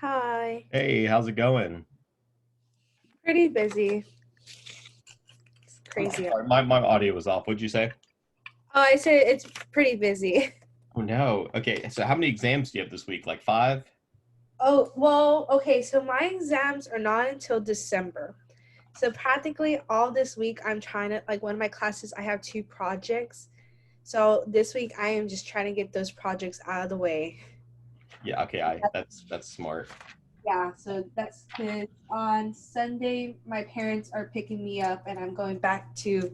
Hi. Hey, how's it going? Pretty busy. It's Oh, I'm crazy. sorry, my audio was off. What'd you say? Oh, I say it's pretty busy. Oh no. Okay, so how many exams do you have this week? Like five? Oh, well, okay, so my exams are not until December. So practically all this week I'm trying to like one of my classes I have two projects. So this week I am just trying to get those projects out of the way. Yeah, okay, that's smart. Yeah, so that's because on Sunday my parents are picking me up and I'm going back to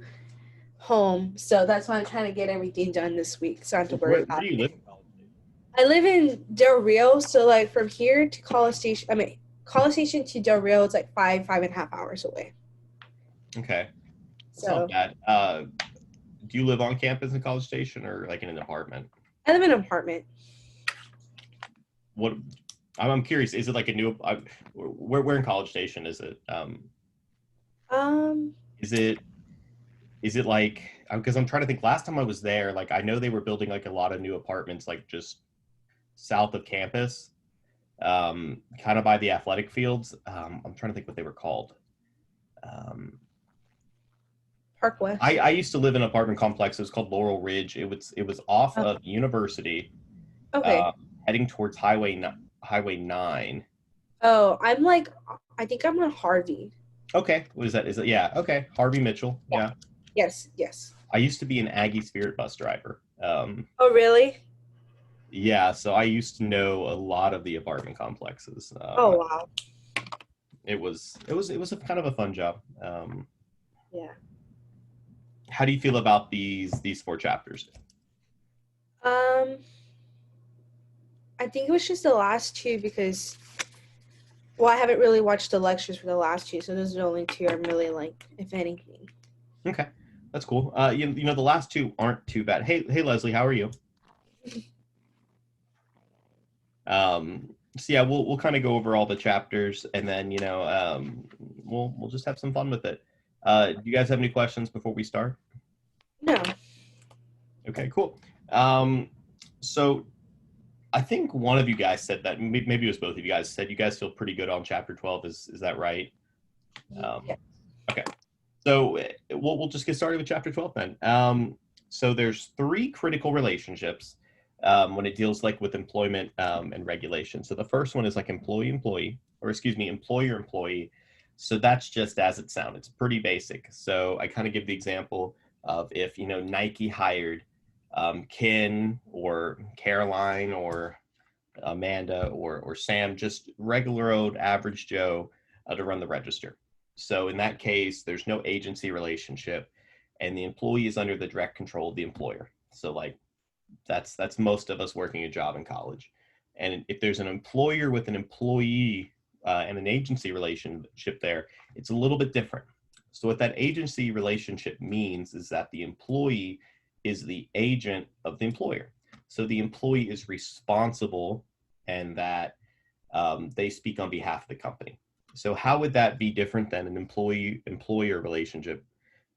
home. So that's why I'm trying to get everything done this week so I don't have to worry Where about do you it. live in College Station? I live in Del Rio, so like from here to College Station, College Station to Del Rio is like 5.5 hours away. Okay, that's not So bad. Do you live on campus in College Station or like in an apartment? I live in an apartment. What I'm curious, is it like a new where in College Station is it? Um, Is it like because I'm trying to think last time I was there, like I know they were building like a lot of new apartments like just south of campus. Kind of by the athletic fields. I'm trying to think what they were called. Um, Park I West. used to live in an apartment complex. It was called Laurel Ridge. It was off Oh, of University, okay. uh, heading towards Highway 9. Oh, I'm like, I think I'm on Harvey. Okay, what is that? Is it yeah? Okay, Harvey Mitchell. Yeah. Yeah, Yes, yes. I used to be an Aggie Spirit bus driver. Oh, really? Yeah, so I used to know a lot of the apartment complexes. Oh, wow. It was a kind of a fun job. Yeah. How do you feel about these four chapters? Um, I think it was just the last two because, well, I haven't really watched the lectures for the last two, so those are the only two I'm really like, if anything. Okay, that's cool. You know the last two aren't too bad. Hey Leslie, how are you? So yeah, we'll kind of go over all the chapters, and then we'll just have some fun with it. Do you guys have any questions before we start? No. Okay, cool. Um, so I think one of you guys said that maybe it was both of you guys said you guys feel pretty good on chapter 12. Is that right? Yeah. Um, okay. So we'll just get started with chapter 12 then. So there's three critical relationships when it deals like with employment and regulation. So the first one is like employee-employee, or excuse me, employer-employee. So that's just as it sounds. It's pretty basic. So I kind of give the example of if, Nike hired Ken or Caroline or Amanda or Sam, just regular old average Joe to run the register. So in that case, there's no agency relationship, and the employee is under the direct control of the employer. So like that's most of us working a job in college. And if there's an employer with an employee and an agency relationship there, it's a little bit different. So what that agency relationship means is that the employee is the agent of the employer. So the employee is responsible and that they speak on behalf of the company. So how would that be different than an employee employer relationship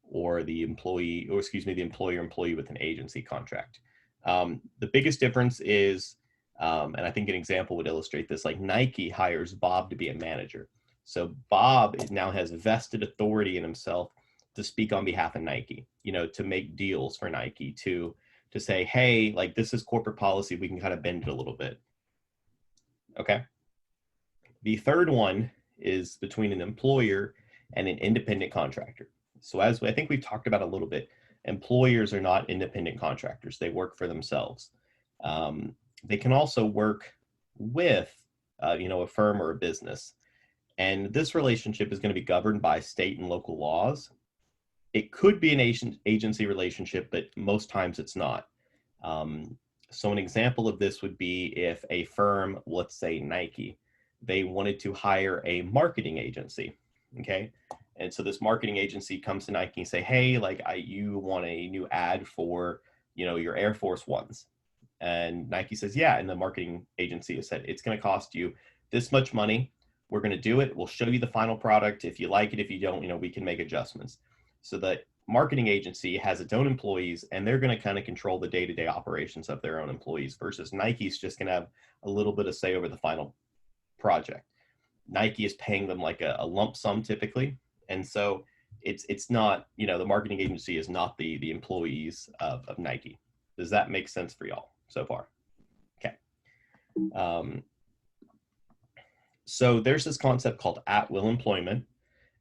or the employee, or excuse me, the employer employee with an agency contract? The biggest difference is, and I think an example would illustrate this, like Nike hires Bob to be a manager. So Bob now has vested authority in himself to speak on behalf of Nike, to make deals for Nike, to say, hey, like this is corporate policy, we can kind of bend it a little bit. Okay. The third one is between an employer and an independent contractor. So as I think we've talked about a little bit, employers are not independent contractors. They work for themselves. They can also work with, a firm or a business. And this relationship is going to be governed by state and local laws. It could be an agency relationship, but most times it's not. Um, so an example of this would be if a firm, let's say Nike, they wanted to hire a marketing agency. Okay. And so this marketing agency comes to Nike and say, hey, like you want a new ad for, your Air Force Ones. And Nike says, yeah. And the marketing agency has said, it's going to cost you this much money. We're going to do it. We'll show you the final product. If you like it, if you don't, we can make adjustments. So the marketing agency has its own employees and they're going to kind of control the day-to-day operations of their own employees versus Nike's just going to have a little bit of say over the final project. Nike is paying them like a lump sum typically. And so it's not, the marketing agency is not the employees of Nike. Does that make sense for y'all so far? Okay. So there's this concept called at-will employment,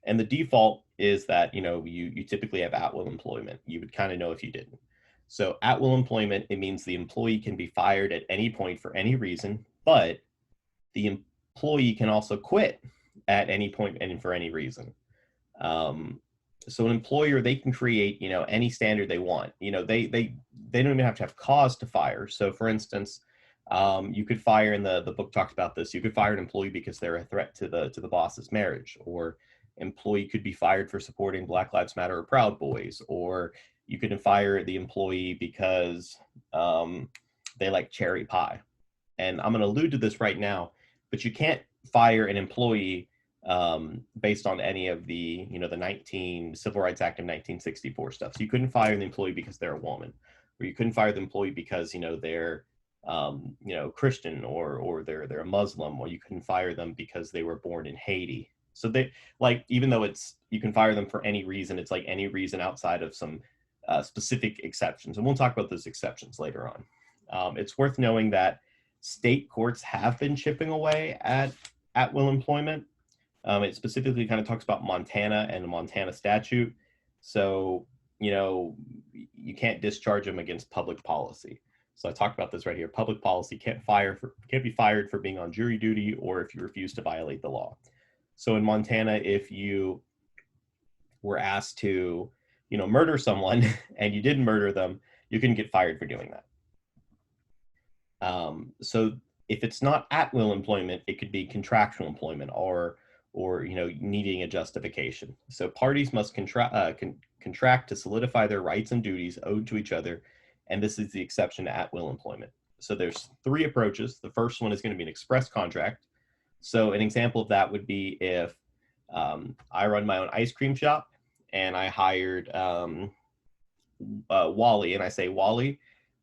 and the default is that, you typically have at-will employment. You would kind of know if you didn't. So at-will employment, it means the employee can be fired at any point for any reason, but the employee can also quit at any point and for any reason. So an employer, they can create, any standard they want. They don't even have to have cause to fire. So for instance, you could fire, and the book talks about this, you could fire an employee because they're a threat to the boss's marriage, or employee could be fired for supporting Black Lives Matter or Proud Boys, or you could fire the employee because they like cherry pie. And I'm going to allude to this right now, but you can't fire an employee based on any of the, the Civil Rights Act of 1964 stuff. So you couldn't fire the employee because they're a woman, or you couldn't fire the employee because, they're, Christian, or they're a Muslim, or you couldn't fire them because they were born in Haiti. So they, like, even though you can fire them for any reason, it's like any reason outside of some specific exceptions. And we'll talk about those exceptions later on. It's worth knowing that state courts have been chipping away at will employment. It specifically kind of talks about Montana and the Montana statute. So, you can't discharge them against public policy. So I talked about this right here. Public policy can't be fired for being on jury duty, or if you refuse to violate the law. So in Montana, if you were asked to, murder someone and you didn't murder them, you can get fired for doing that. So if it's not at-will employment, it could be contractual employment, or needing a justification. So parties must contract to solidify their rights and duties owed to each other, and this is the exception to at-will employment. So there's three approaches. The first one is going to be an express contract. So an example of that would be if I run my own ice cream shop and I hired Wally, and I say, Wally,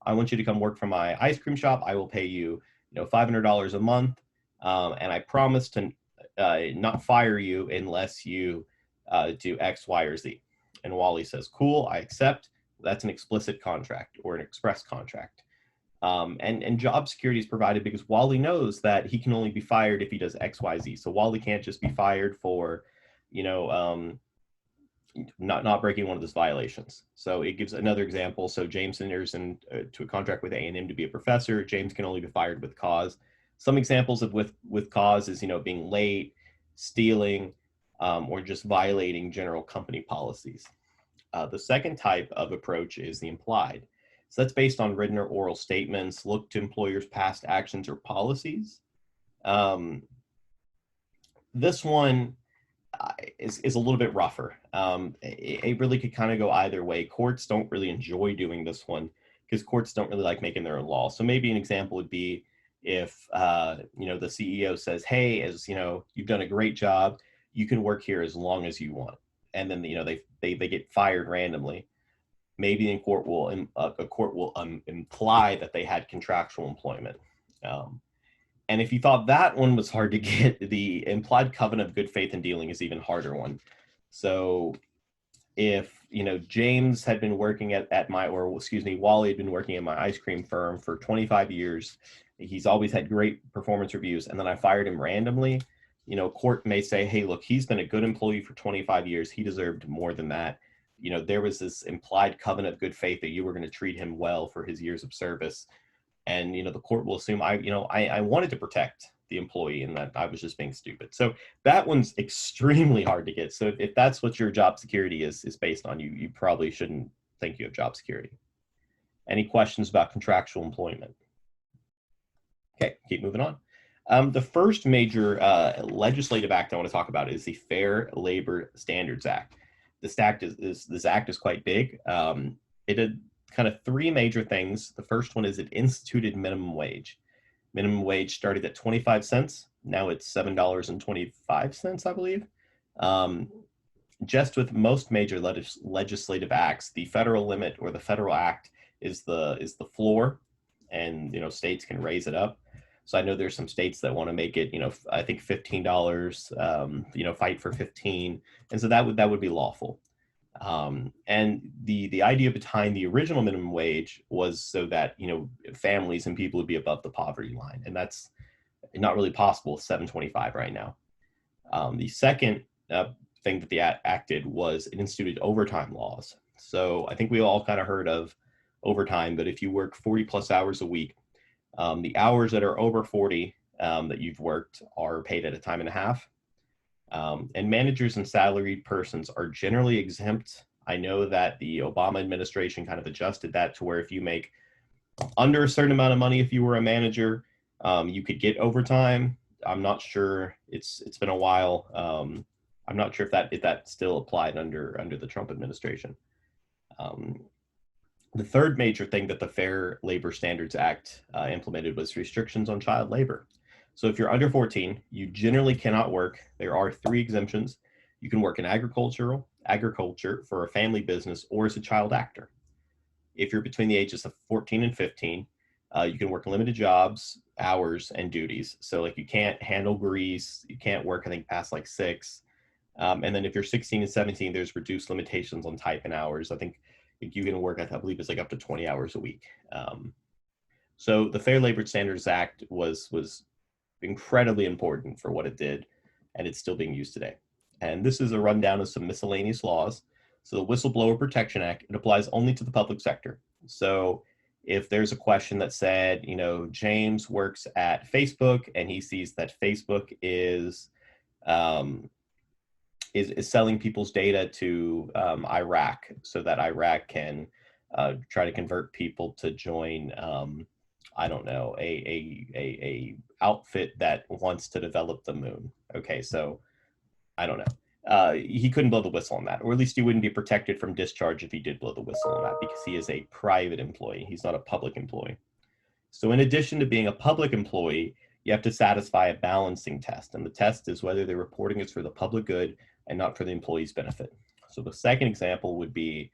I want you to come work for my ice cream shop. I will pay you, $500 a month, and I promise to not fire you unless you do X, Y, or Z. And Wally says, cool, I accept. That's an explicit contract or an express contract. And job security is provided because Wally knows that he can only be fired if he does X, Y, Z. So Wally can't just be fired for, not breaking one of those violations. So it gives another example. So James enters into a contract with A&M to be a professor. James can only be fired with cause. Some examples of with cause is, being late, stealing, or just violating general company policies. The second type of approach is the implied. So that's based on written or oral statements, look to employers' past actions or policies. This one is a little bit rougher. It really could kind of go either way. Courts don't really enjoy doing this one because courts don't really like making their own law. So maybe an example would be if, the CEO says, hey, as you've done a great job, you can work here as long as you want. And then, they get fired randomly. Maybe a court will imply that they had contractual employment. And if you thought that one was hard to get, the implied covenant of good faith and dealing is even harder one. So if, James had been working Wally had been working at my ice cream firm for 25 years, he's always had great performance reviews, and then I fired him randomly, court may say, hey, look, he's been a good employee for 25 years. He deserved more than that. There was this implied covenant of good faith that you were going to treat him well for his years of service. And, the court will assume I wanted to protect the employee and that I was just being stupid. So that one's extremely hard to get. So if that's what your job security is based on, you probably shouldn't think you have job security. Any questions about contractual employment? Okay, keep moving on. The first major legislative act I want to talk about is the Fair Labor Standards Act. This act is quite big. It did kind of three major things. The first one is it instituted minimum wage. Minimum wage started at 25 cents. Now it's $7.25, I believe. Just with most major legislative acts, the federal limit or the federal act is the floor, and states can raise it up. So I know there's some states that want to make it, I think $15, fight for 15. And so that would be lawful. And the idea behind the original minimum wage was so that, families and people would be above the poverty line. And that's not really possible with 725 right now. The second thing that the act did was it instituted overtime laws. So I think we all kind of heard of overtime, but if you work 40 plus hours a week, the hours that are over 40 that you've worked are paid at a time and a half. And managers and salaried persons are generally exempt. I know that the Obama administration kind of adjusted that to where if you make under a certain amount of money, if you were a manager, you could get overtime. I'm not sure. It's been a while. I'm not sure if that still applied under the Trump administration. The third major thing that the Fair Labor Standards Act implemented was restrictions on child labor. So if you're under 14, you generally cannot work. There are 3 exemptions. You can work in agriculture for a family business, or as a child actor. If you're between the ages of 14 and 15, you can work limited jobs, hours, and duties. So like you can't handle grease, you can't work, I think, past like 6. And then if you're 16 and 17, there's reduced limitations on type and hours. I think you can work, I believe it's like up to 20 hours a week. So the Fair Labor Standards Act was incredibly important for what it did, and it's still being used today. And this is a rundown of some miscellaneous laws. So the Whistleblower Protection Act, it applies only to the public sector. So if there's a question that said, James works at Facebook and he sees that Facebook is selling people's data to Iraq so that Iraq can try to convert people to join, I don't know, a outfit that wants to develop the moon. Okay, so I don't know. He couldn't blow the whistle on that, or at least he wouldn't be protected from discharge if he did blow the whistle on that, because he is a private employee. He's not a public employee. So in addition to being a public employee, you have to satisfy a balancing test. And the test is whether the reporting is for the public good and not for the employee's benefit. So the second example would be,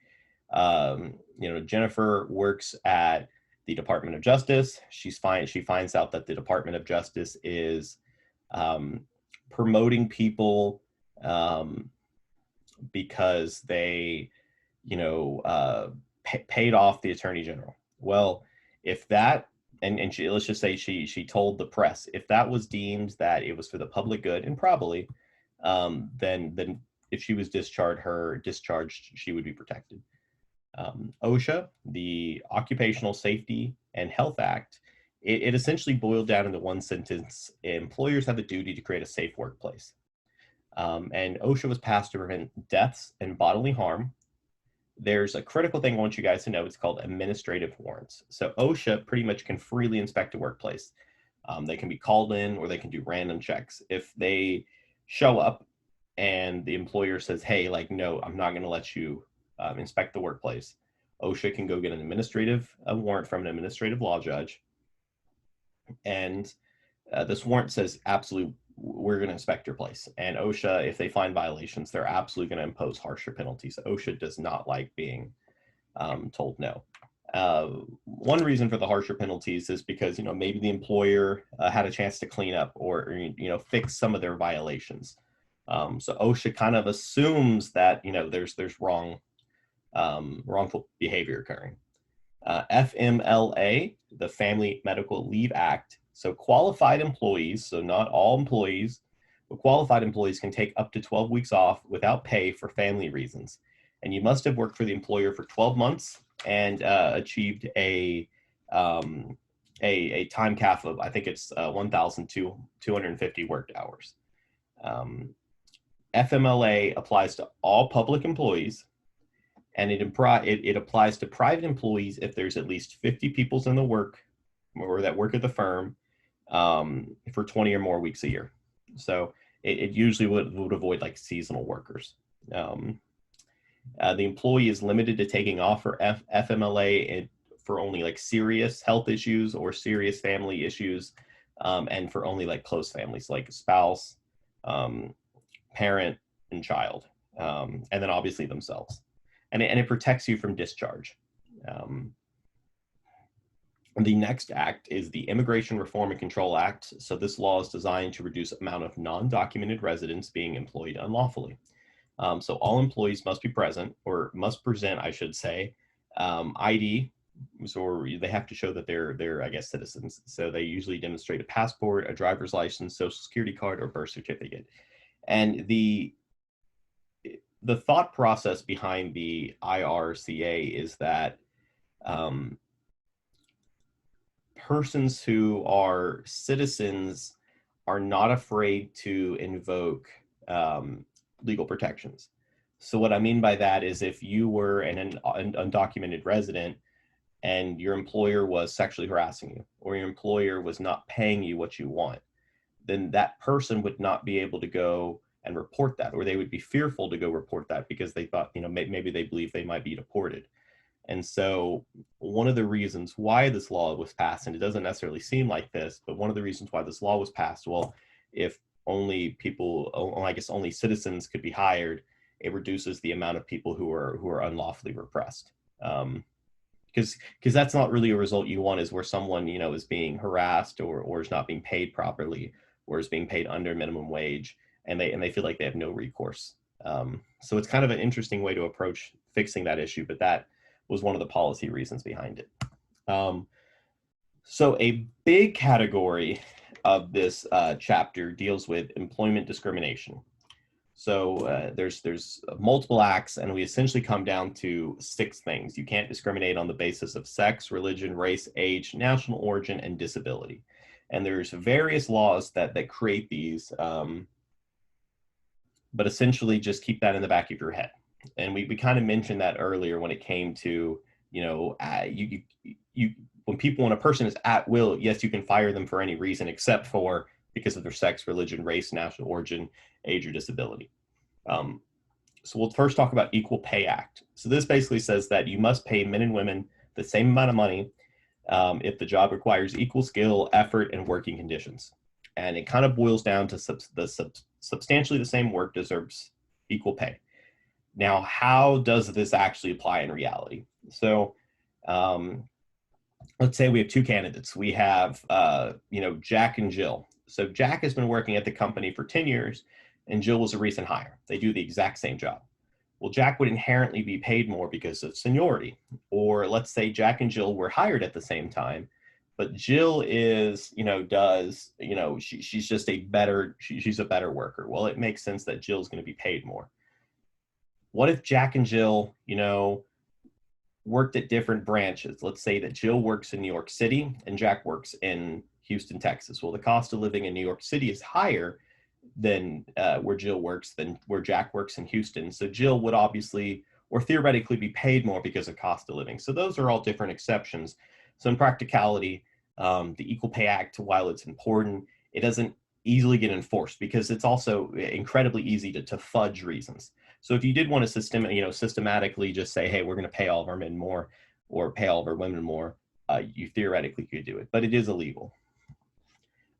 Jennifer works at the Department of Justice. She finds out that the Department of Justice is promoting people because they, paid off the Attorney General. Well, if that, and she, let's just say she told the press, if that was deemed that it was for the public good, and probably, then if she was discharged, she would be protected. OSHA, the Occupational Safety and Health Act, it essentially boiled down into one sentence: employers have a duty to create a safe workplace. And OSHA was passed to prevent deaths and bodily harm. There's a critical thing I want you guys to know. It's called administrative warrants. So OSHA pretty much can freely inspect a workplace. They can be called in, or they can do random checks. If they show up and the employer says, hey, no, I'm not going to let you inspect the workplace, OSHA can go get an administrative warrant from an administrative law judge. And this warrant says, we're going to inspect your place. And OSHA, if they find violations, they're absolutely going to impose harsher penalties. OSHA does not like being told no. One reason for the harsher penalties is because, maybe the employer had a chance to clean up or, fix some of their violations. So OSHA kind of assumes that, there's wrongful behavior occurring. FMLA, the Family Medical Leave Act. So qualified employees, so not all employees, but qualified employees can take up to 12 weeks off without pay for family reasons. And you must have worked for the employer for 12 months and achieved a time cap of, I think it's 1,250 worked hours. FMLA applies to all public employees, and it applies to private employees if there's at least 50 people in the work or that work at the firm for 20 or more weeks a year. So it usually would avoid seasonal workers. The employee is limited to taking off for FMLA for only serious health issues or serious family issues, and for only close families like spouse, parent, and child, and then obviously themselves. And it protects you from discharge. The next act is the Immigration Reform and Control Act. So this law is designed to reduce the amount of non-documented residents being employed unlawfully. So all employees must be present, or must present, I should say, ID, or they have to show that they're I guess citizens. So they usually demonstrate a passport, a driver's license, social security card, or birth certificate. And the thought process behind the IRCA is that persons who are citizens are not afraid to invoke legal protections. So what I mean by that is if you were an undocumented resident and your employer was sexually harassing you, or your employer was not paying you what you want, then that person would not be able to go and report that, or they would be fearful to go report that because they thought, maybe they believe they might be deported. And so one of the reasons why this law was passed, and it doesn't necessarily seem like this, but one of the reasons why this law was passed, well, if only citizens could be hired, it reduces the amount of people who are unlawfully repressed. Because that's not really a result you want, is where someone, is being harassed or is not being paid properly, or is being paid under minimum wage, and they feel like they have no recourse. So it's kind of an interesting way to approach fixing that issue, but that was one of the policy reasons behind it. So a big category of this chapter deals with employment discrimination. So there's multiple acts, and we essentially come down to 6 things. You can't discriminate on the basis of sex, religion, race, age, national origin, and disability. And there's various laws that create these, but essentially just keep that in the back of your head. And we kind of mentioned that earlier when it came to, when a person is at will, yes, you can fire them for any reason except for because of their sex, religion, race, national origin, age, or disability. So we'll first talk about Equal Pay Act. So this basically says that you must pay men and women the same amount of money if the job requires equal skill, effort, and working conditions. And it kind of boils down to substantially the same work deserves equal pay. Now, how does this actually apply in reality? So let's say we have 2 candidates. We have, Jack and Jill. So Jack has been working at the company for 10 years, and Jill was a recent hire. They do the exact same job. Well, Jack would inherently be paid more because of seniority. Or let's say Jack and Jill were hired at the same time, but Jill is, she's just she's a better worker. Well, it makes sense that Jill's going to be paid more. What if Jack and Jill, worked at different branches? Let's say that Jill works in New York City and Jack works in Houston, Texas. Well, the cost of living in New York City is higher than where Jill works than where Jack works in Houston. So Jill would obviously, or theoretically, be paid more because of cost of living. So those are all different exceptions. So in practicality, the Equal Pay Act, while it's important, it doesn't easily get enforced because it's also incredibly easy to fudge reasons. So if you did want to systematically just say, hey, we're going to pay all of our men more or pay all of our women more, you theoretically could do it, but it is illegal.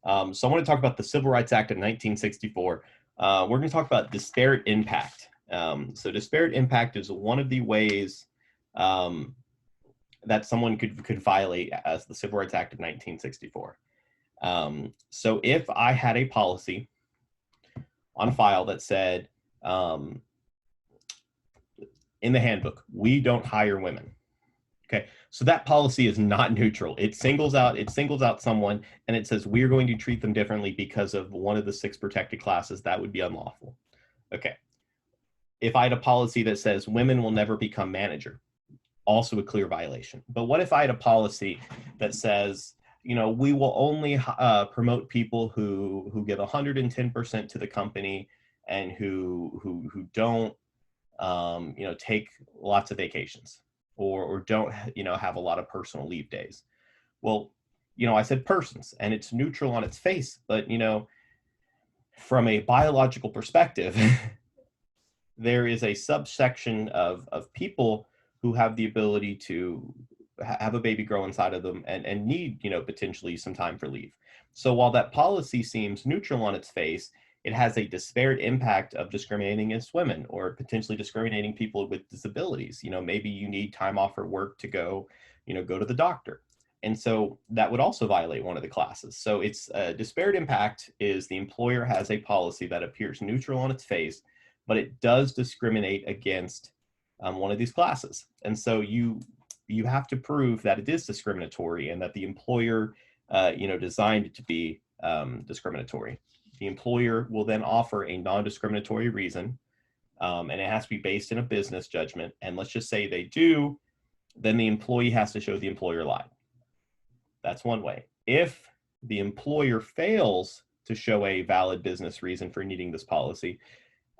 So I want to talk about the Civil Rights Act of 1964. We're going to talk about disparate impact. So disparate impact is one of the ways that someone could violate as the Civil Rights Act of 1964. So if I had a policy on file that said, in the handbook, we don't hire women. Okay, so that policy is not neutral. It singles out someone, and it says we're going to treat them differently because of one of the 6 protected classes. That would be unlawful. Okay, if I had a policy that says women will never become manager, also a clear violation. But what if I had a policy that says, we will only promote people who give 110% to the company and who don't, take lots of vacations or don't, have a lot of personal leave days. Well, I said persons, and it's neutral on its face, but, from a biological perspective, there is a subsection of people who have the ability to have a baby grow inside of them and need, potentially some time for leave. So while that policy seems neutral on its face, it has a disparate impact of discriminating against women or potentially discriminating people with disabilities. Maybe you need time off for work to go to the doctor. And so that would also violate one of the classes. So it's disparate impact is the employer has a policy that appears neutral on its face, but it does discriminate against one of these classes. And so you have to prove that it is discriminatory and that the employer designed it to be discriminatory. The employer will then offer a non-discriminatory reason, and it has to be based in a business judgment. And let's just say they do, then the employee has to show the employer lied. That's one way. If the employer fails to show a valid business reason for needing this policy,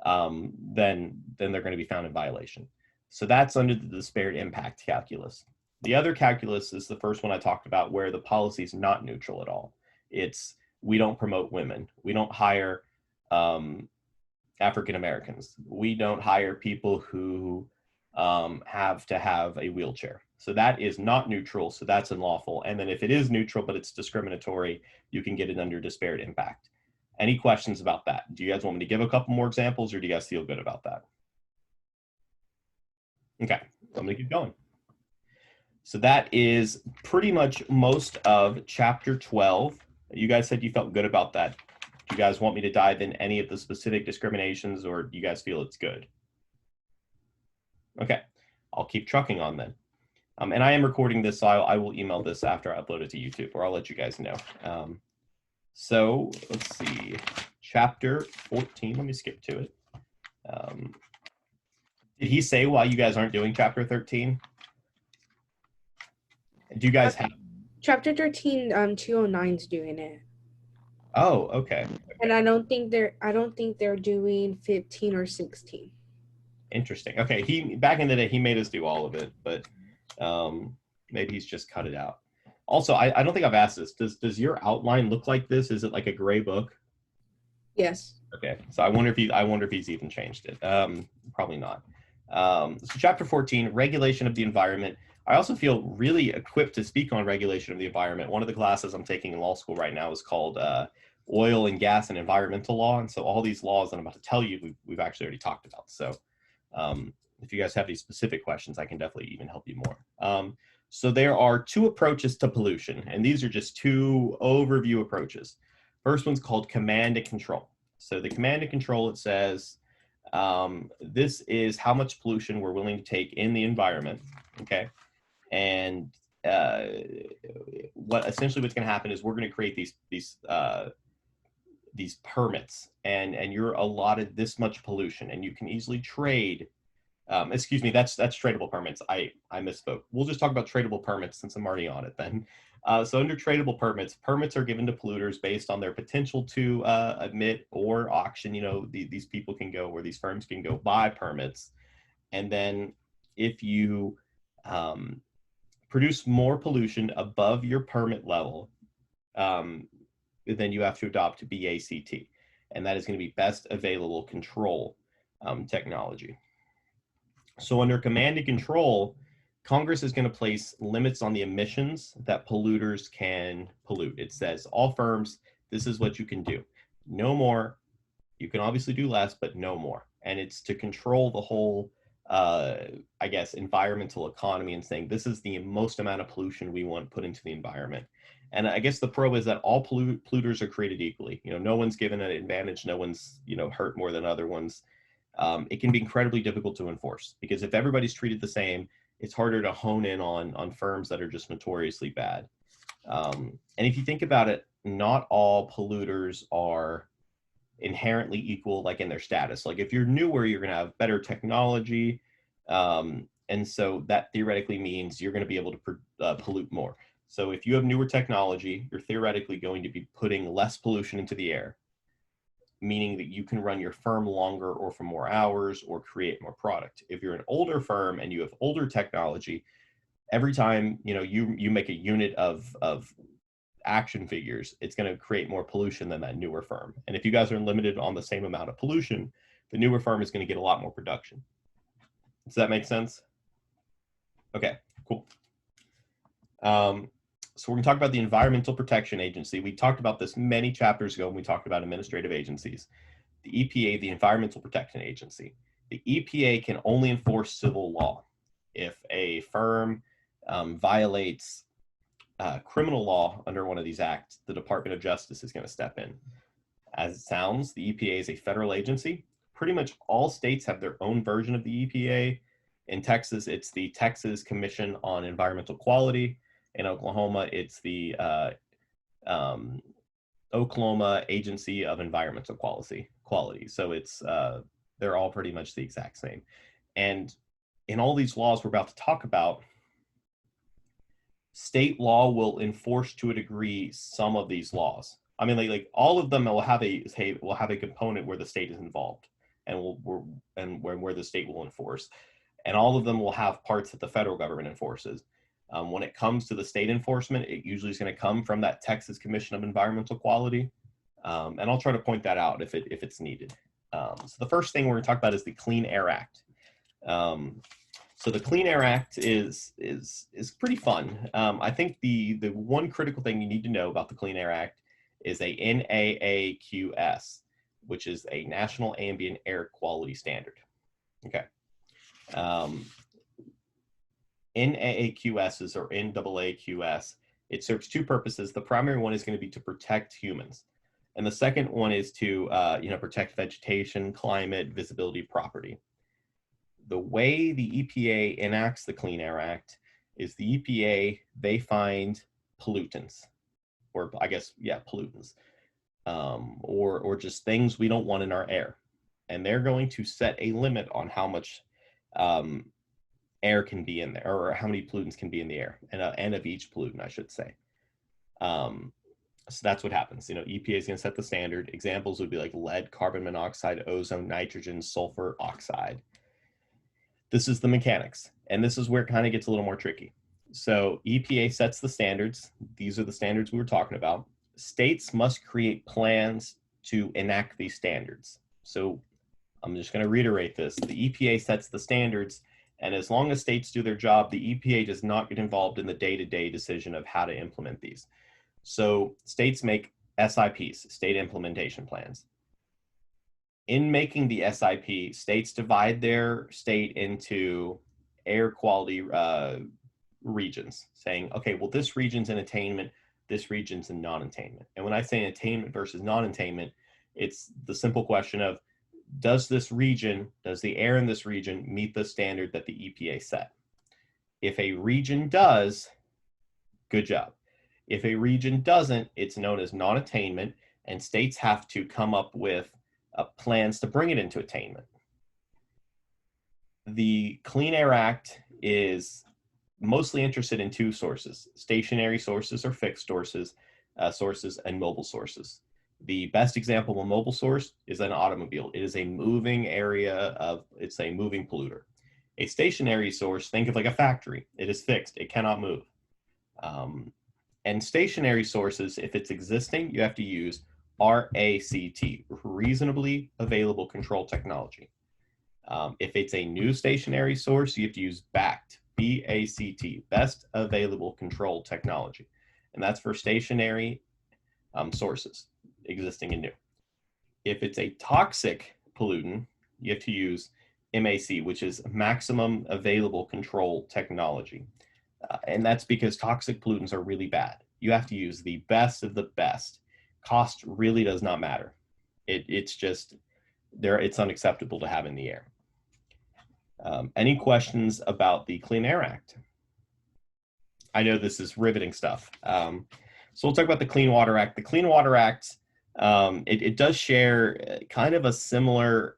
then they're going to be found in violation. So that's under the disparate impact calculus. The other calculus is the first one I talked about, where the policy is not neutral at all. It's we don't promote women. We don't hire African Americans. We don't hire people who have to have a wheelchair. So that is not neutral, so that's unlawful. And then if it is neutral but it's discriminatory, you can get it under disparate impact. Any questions about that? Do you guys want me to give a couple more examples, or do you guys feel good about that? Okay, I'm gonna keep going. So that is pretty much most of chapter 12. You guys said you felt good about that. Do you guys want me to dive in any of the specific discriminations, or do you guys feel it's good? Okay, I'll keep trucking on then. And I am recording this, so I will email this after I upload it to YouTube, or I'll let you guys know. So let's see, chapter 14, let me skip to it. Did he say why you guys aren't doing chapter 13? Do you guys have? Chapter 13, 209 is doing it. Oh, okay. And I don't think they're doing 15 or 16. Interesting. Okay, back in the day he made us do all of it, but maybe he's just cut it out. Also, I don't think I've asked this. Does your outline look like this? Is it like a gray book? Yes. Okay, so I wonder if he's even changed it. Probably not. So chapter 14, regulation of the environment. I also feel really equipped to speak on regulation of the environment. One of the classes I'm taking in law school right now is called oil and gas and environmental law. And so all these laws that I'm about to tell you, we've actually already talked about. So if you guys have any specific questions, I can definitely even help you more. So there are two approaches to pollution, and these are just two overview approaches. First one's called command and control. So the command and control, it says, this is how much pollution we're willing to take in the environment, okay? And what's going to happen is we're going to create these permits, and you're allotted this much pollution, and you can easily trade. Excuse me, that's tradable permits. I misspoke. We'll just talk about tradable permits since I'm already on it then. So under tradable permits are given to polluters based on their potential to emit or auction. These people can go, or these firms can go buy permits. And then if you produce more pollution above your permit level, then you have to adopt BACT. And that is going to be best available control technology. So under command and control, Congress is going to place limits on the emissions that polluters can pollute. It says, all firms, this is what you can do. No more. You can obviously do less, but no more. And it's to control the whole, environmental economy, and saying this is the most amount of pollution we want put into the environment. And I guess the pro is that all polluters are created equally. No one's given an advantage. No one's, hurt more than other ones. It can be incredibly difficult to enforce, because if everybody's treated the same, it's harder to hone in on firms that are just notoriously bad. And if you think about it, not all polluters are inherently equal, like in their status. Like if you're newer, you're going to have better technology. And so that theoretically means you're going to be able to pollute more. So if you have newer technology, you're theoretically going to be putting less pollution into the air, meaning that you can run your firm longer or for more hours or create more product. If you're an older firm and you have older technology, every time you make a unit of action figures, it's going to create more pollution than that newer firm. And if you guys are limited on the same amount of pollution, the newer firm is going to get a lot more production. Does that make sense? Okay, cool. So we're going to talk about the Environmental Protection Agency. We talked about this many chapters ago when we talked about administrative agencies. The EPA, the Environmental Protection Agency. The EPA can only enforce civil law. If a firm violates criminal law under one of these acts, the Department of Justice is going to step in. As it sounds, the EPA is a federal agency. Pretty much all states have their own version of the EPA. In Texas, it's the Texas Commission on Environmental Quality. In Oklahoma, it's the Oklahoma Agency of Environmental Quality. So it's they're all pretty much the exact same. And in all these laws we're about to talk about, state law will enforce to a degree some of these laws. I mean, like all of them will have a component where the state is involved, and where the state will enforce, and all of them will have parts that the federal government enforces. When it comes to the state enforcement, it usually is going to come from that Texas Commission of Environmental Quality, and I'll try to point that out if it's needed. So the first thing we're going to talk about is the Clean Air Act. So the Clean Air Act is pretty fun. I think the one critical thing you need to know about the Clean Air Act is a NAAQS, which is a National Ambient Air Quality Standard. Okay. NAAQS or NAAQS, it serves two purposes. The primary one is going to be to protect humans, and the second one is to protect vegetation, climate, visibility, property. The way the EPA enacts the Clean Air Act is the EPA, they find pollutants, or I guess, yeah, pollutants, or just things we don't want in our air. And they're going to set a limit on how much air can be in there, or how many pollutants can be in the air, and of each pollutant, I should say. So that's what happens. EPA is going to set the standard. Examples would be like lead, carbon monoxide, ozone, nitrogen, sulfur, oxide. This is the mechanics, and this is where it kind of gets a little more tricky. So EPA sets the standards. These are the standards we were talking about. States must create plans to enact these standards. So I'm just going to reiterate this. The EPA sets the standards, and as long as states do their job, the EPA does not get involved in the day-to-day decision of how to implement these. So states make SIPs, state implementation plans. In making the SIP, states divide their state into air quality regions, saying, okay, well, this region's in attainment, this region's in non-attainment. And when I say attainment versus non-attainment, it's the simple question of, does the air in this region meet the standard that the EPA set? If a region does, good job. If a region doesn't, it's known as non-attainment, and states have to come up with plans to bring it into attainment. The Clean Air Act is mostly interested in two sources: stationary sources or fixed sources, and mobile sources. The best example of a mobile source is an automobile. It is a moving it's a moving polluter. A stationary source, think of like a factory. It is fixed, it cannot move. And stationary sources, if it's existing, you have to use RACT, reasonably available control technology. If it's a new stationary source, you have to use BACT, BACT, best available control technology. And that's for stationary sources, existing and new. If it's a toxic pollutant, you have to use MAC, which is maximum available control technology. And that's because toxic pollutants are really bad. You have to use the best of the best. Cost really does not matter. It's just it's unacceptable to have in the air. Any questions about the Clean Air Act? I know this is riveting stuff. So we'll talk about the Clean Water Act. The Clean Water Act, it does share kind of a similar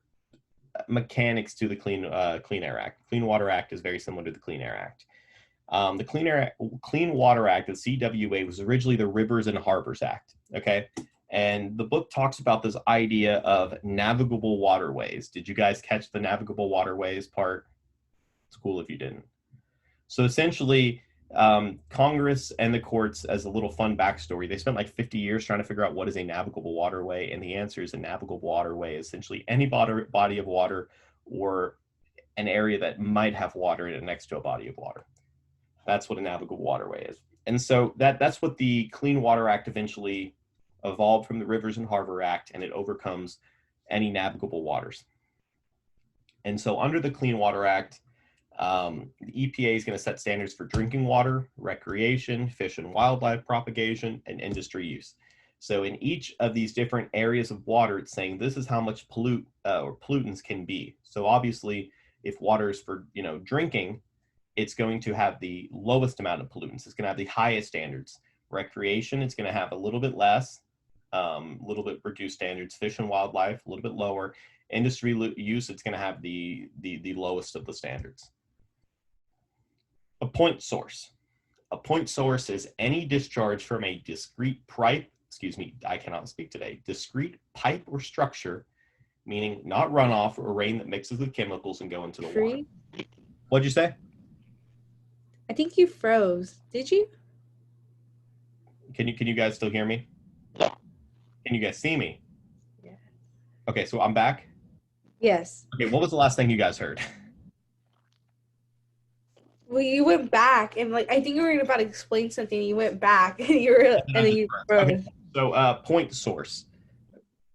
mechanics to the Clean Air Act. Clean Water Act is very similar to the Clean Air Act. The Clean Water Act, the CWA, was originally the Rivers and Harbors Act, okay? And the book talks about this idea of navigable waterways. Did you guys catch the navigable waterways part? It's cool if you didn't. So essentially, Congress and the courts, as a little fun backstory, they spent like 50 years trying to figure out what is a navigable waterway, and the answer is a navigable waterway is essentially any body of water or an area that might have water in it next to a body of water. That's what a navigable waterway is. And so that's what the Clean Water Act eventually evolved from the Rivers and Harbor Act, and it overcomes any navigable waters. And so under the Clean Water Act, The EPA is going to set standards for drinking water, recreation, fish and wildlife propagation, and industry use. So in each of these different areas of water, it's saying this is how much pollutants can be. So obviously, if water is for drinking, it's going to have the lowest amount of pollutants. It's going to have the highest standards. Recreation, it's going to have a little bit less, a little bit reduced standards. Fish and wildlife, a little bit lower. Industry use, it's going to have the lowest of the standards. A point source. A point source is any discharge from a discrete pipe, I cannot speak today, discrete pipe or structure, meaning not runoff or rain that mixes with chemicals and go into the water. What'd you say? I think you froze. Did you? Can you guys still hear me? Yeah. Can you guys see me? Yeah. Okay, so I'm back? Yes. Okay, what was the last thing you guys heard? Well, you went back and I think you were about to explain something. You went back and then you froze. Okay. So point source.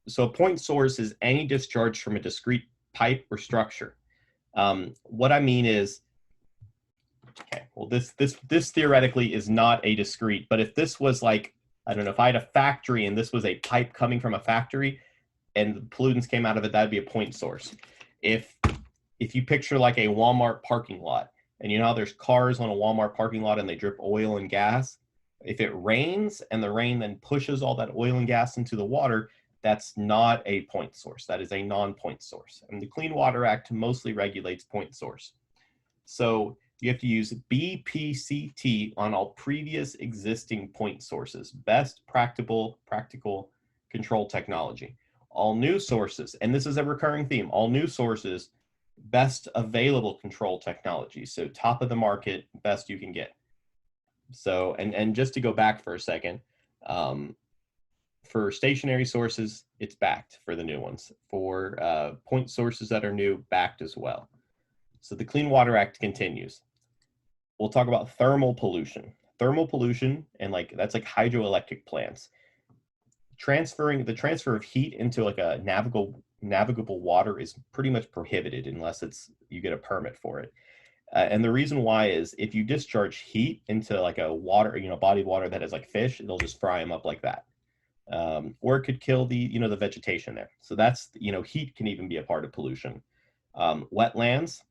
So a point source is any discharge from a discrete pipe or structure. What I mean is, okay, well this theoretically is not a discrete, but if this was like, I don't know, if I had a factory and this was a pipe coming from a factory and the pollutants came out of it, that'd be a point source. If you picture like a Walmart parking lot, and you know how there's cars on a Walmart parking lot and they drip oil and gas? If it rains and the rain then pushes all that oil and gas into the water, that's not a point source. That is a non-point source. And the Clean Water Act mostly regulates point source. So you have to use BPCT on all previous existing point sources, best practical control technology. All new sources, and this is a recurring theme, all new sources, best available control technology. So top of the market, best you can get. So, and just to go back for a second, for stationary sources, it's backed for the new ones. For point sources that are new, backed as well. So the Clean Water Act continues. We'll talk about thermal pollution. Thermal pollution, and that's like hydroelectric plants. The transfer of heat into like a navigable water is pretty much prohibited unless you get a permit for it. And the reason why is if you discharge heat into like a water, body of water that has like fish, it'll just fry them up like that. Or it could kill the vegetation there. So that's, heat can even be a part of pollution. Wetlands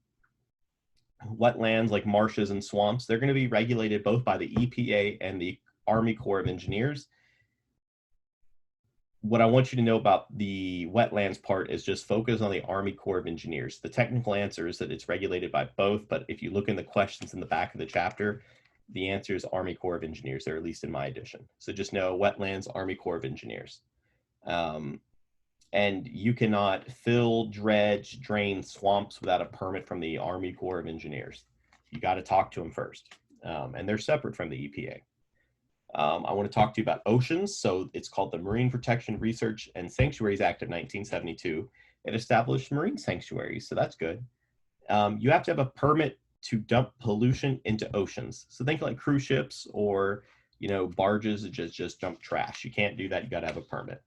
like marshes and swamps, they're going to be regulated both by the EPA and the Army Corps of Engineers. What I want you to know about the wetlands part is just focus on the Army Corps of Engineers. The technical answer is that it's regulated by both, but if you look in the questions in the back of the chapter, the answer is Army Corps of Engineers, or at least in my edition. So just know wetlands, Army Corps of Engineers. And you cannot fill, dredge, drain swamps without a permit from the Army Corps of Engineers. You got to talk to them first. And they're separate from the EPA. I want to talk to you about oceans. So it's called the Marine Protection Research and Sanctuaries Act of 1972. It established marine sanctuaries, so that's good. You have to have a permit to dump pollution into oceans. So think like cruise ships or barges that just dump trash. You can't do that. You got to have a permit.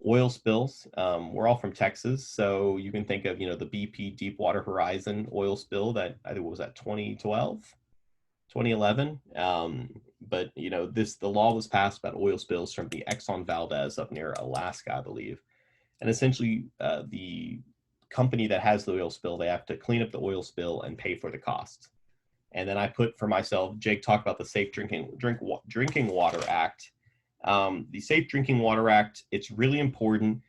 Oil spills. We're all from Texas, so you can think of the BP Deepwater Horizon oil spill that I think was that 2012. 2011, but the law was passed about oil spills from the Exxon Valdez up near Alaska, I believe, and essentially the company that has the oil spill, they have to clean up the oil spill and pay for the costs. And then I put for myself, Jake talked about the Safe Drinking Water Act. The Safe Drinking Water Act, it's really important.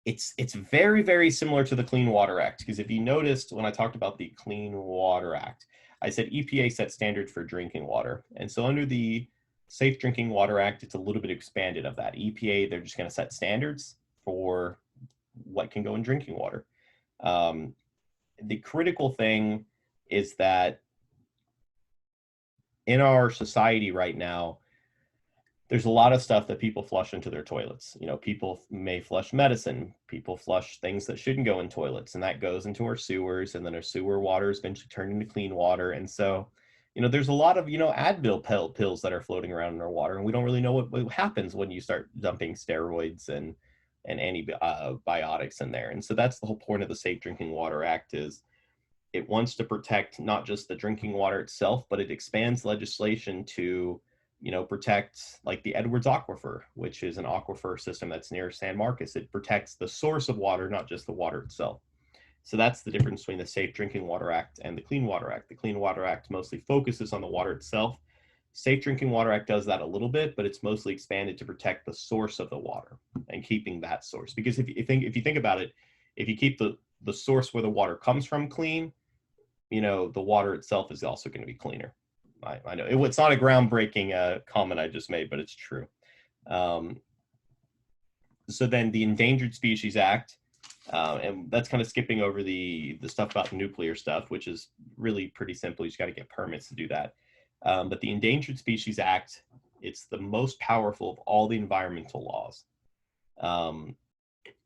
It's very, very similar to the Clean Water Act, because if you noticed when I talked about the Clean Water Act, I said EPA set standards for drinking water. And so under the Safe Drinking Water Act, it's a little bit expanded of that. EPA, they're just going to set standards for what can go in drinking water. The critical thing is that in our society right now, there's a lot of stuff that people flush into their toilets. People may flush medicine, people flush things that shouldn't go in toilets, and that goes into our sewers, and then our sewer water is eventually turned into clean water. And so, there's a lot of, Advil pills that are floating around in our water, and we don't really know what happens when you start dumping steroids and antibiotics in there. And so that's the whole point of the Safe Drinking Water Act is it wants to protect not just the drinking water itself, but it expands legislation to, protect like the Edwards Aquifer, which is an aquifer system that's near San Marcos. It protects the source of water, not just the water itself. So that's the difference between the Safe Drinking Water Act and the Clean Water Act. The Clean Water Act mostly focuses on the water itself. Safe Drinking Water Act does that a little bit, but it's mostly expanded to protect the source of the water and keeping that source. Because if you think about it, if you keep the source where the water comes from clean, the water itself is also going to be cleaner. I know it's not a groundbreaking comment I just made, but it's true. So then the Endangered Species Act, and that's kind of skipping over the stuff about nuclear stuff, which is really pretty simple. You just got to get permits to do that. But the Endangered Species Act, it's the most powerful of all the environmental laws.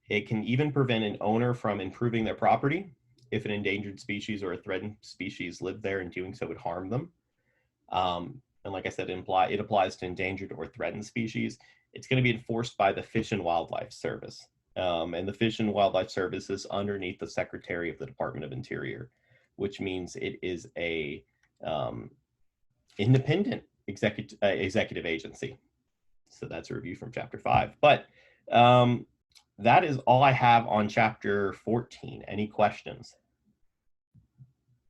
It can even prevent an owner from improving their property if an endangered species or a threatened species lived there and doing so would harm them. And like I said, it applies to endangered or threatened species. It's going to be enforced by the Fish and Wildlife Service. And the Fish and Wildlife Service is underneath the Secretary of the Department of Interior, which means it is a independent executive agency. So that's a review from Chapter 5. But that is all I have on Chapter 14. Any questions?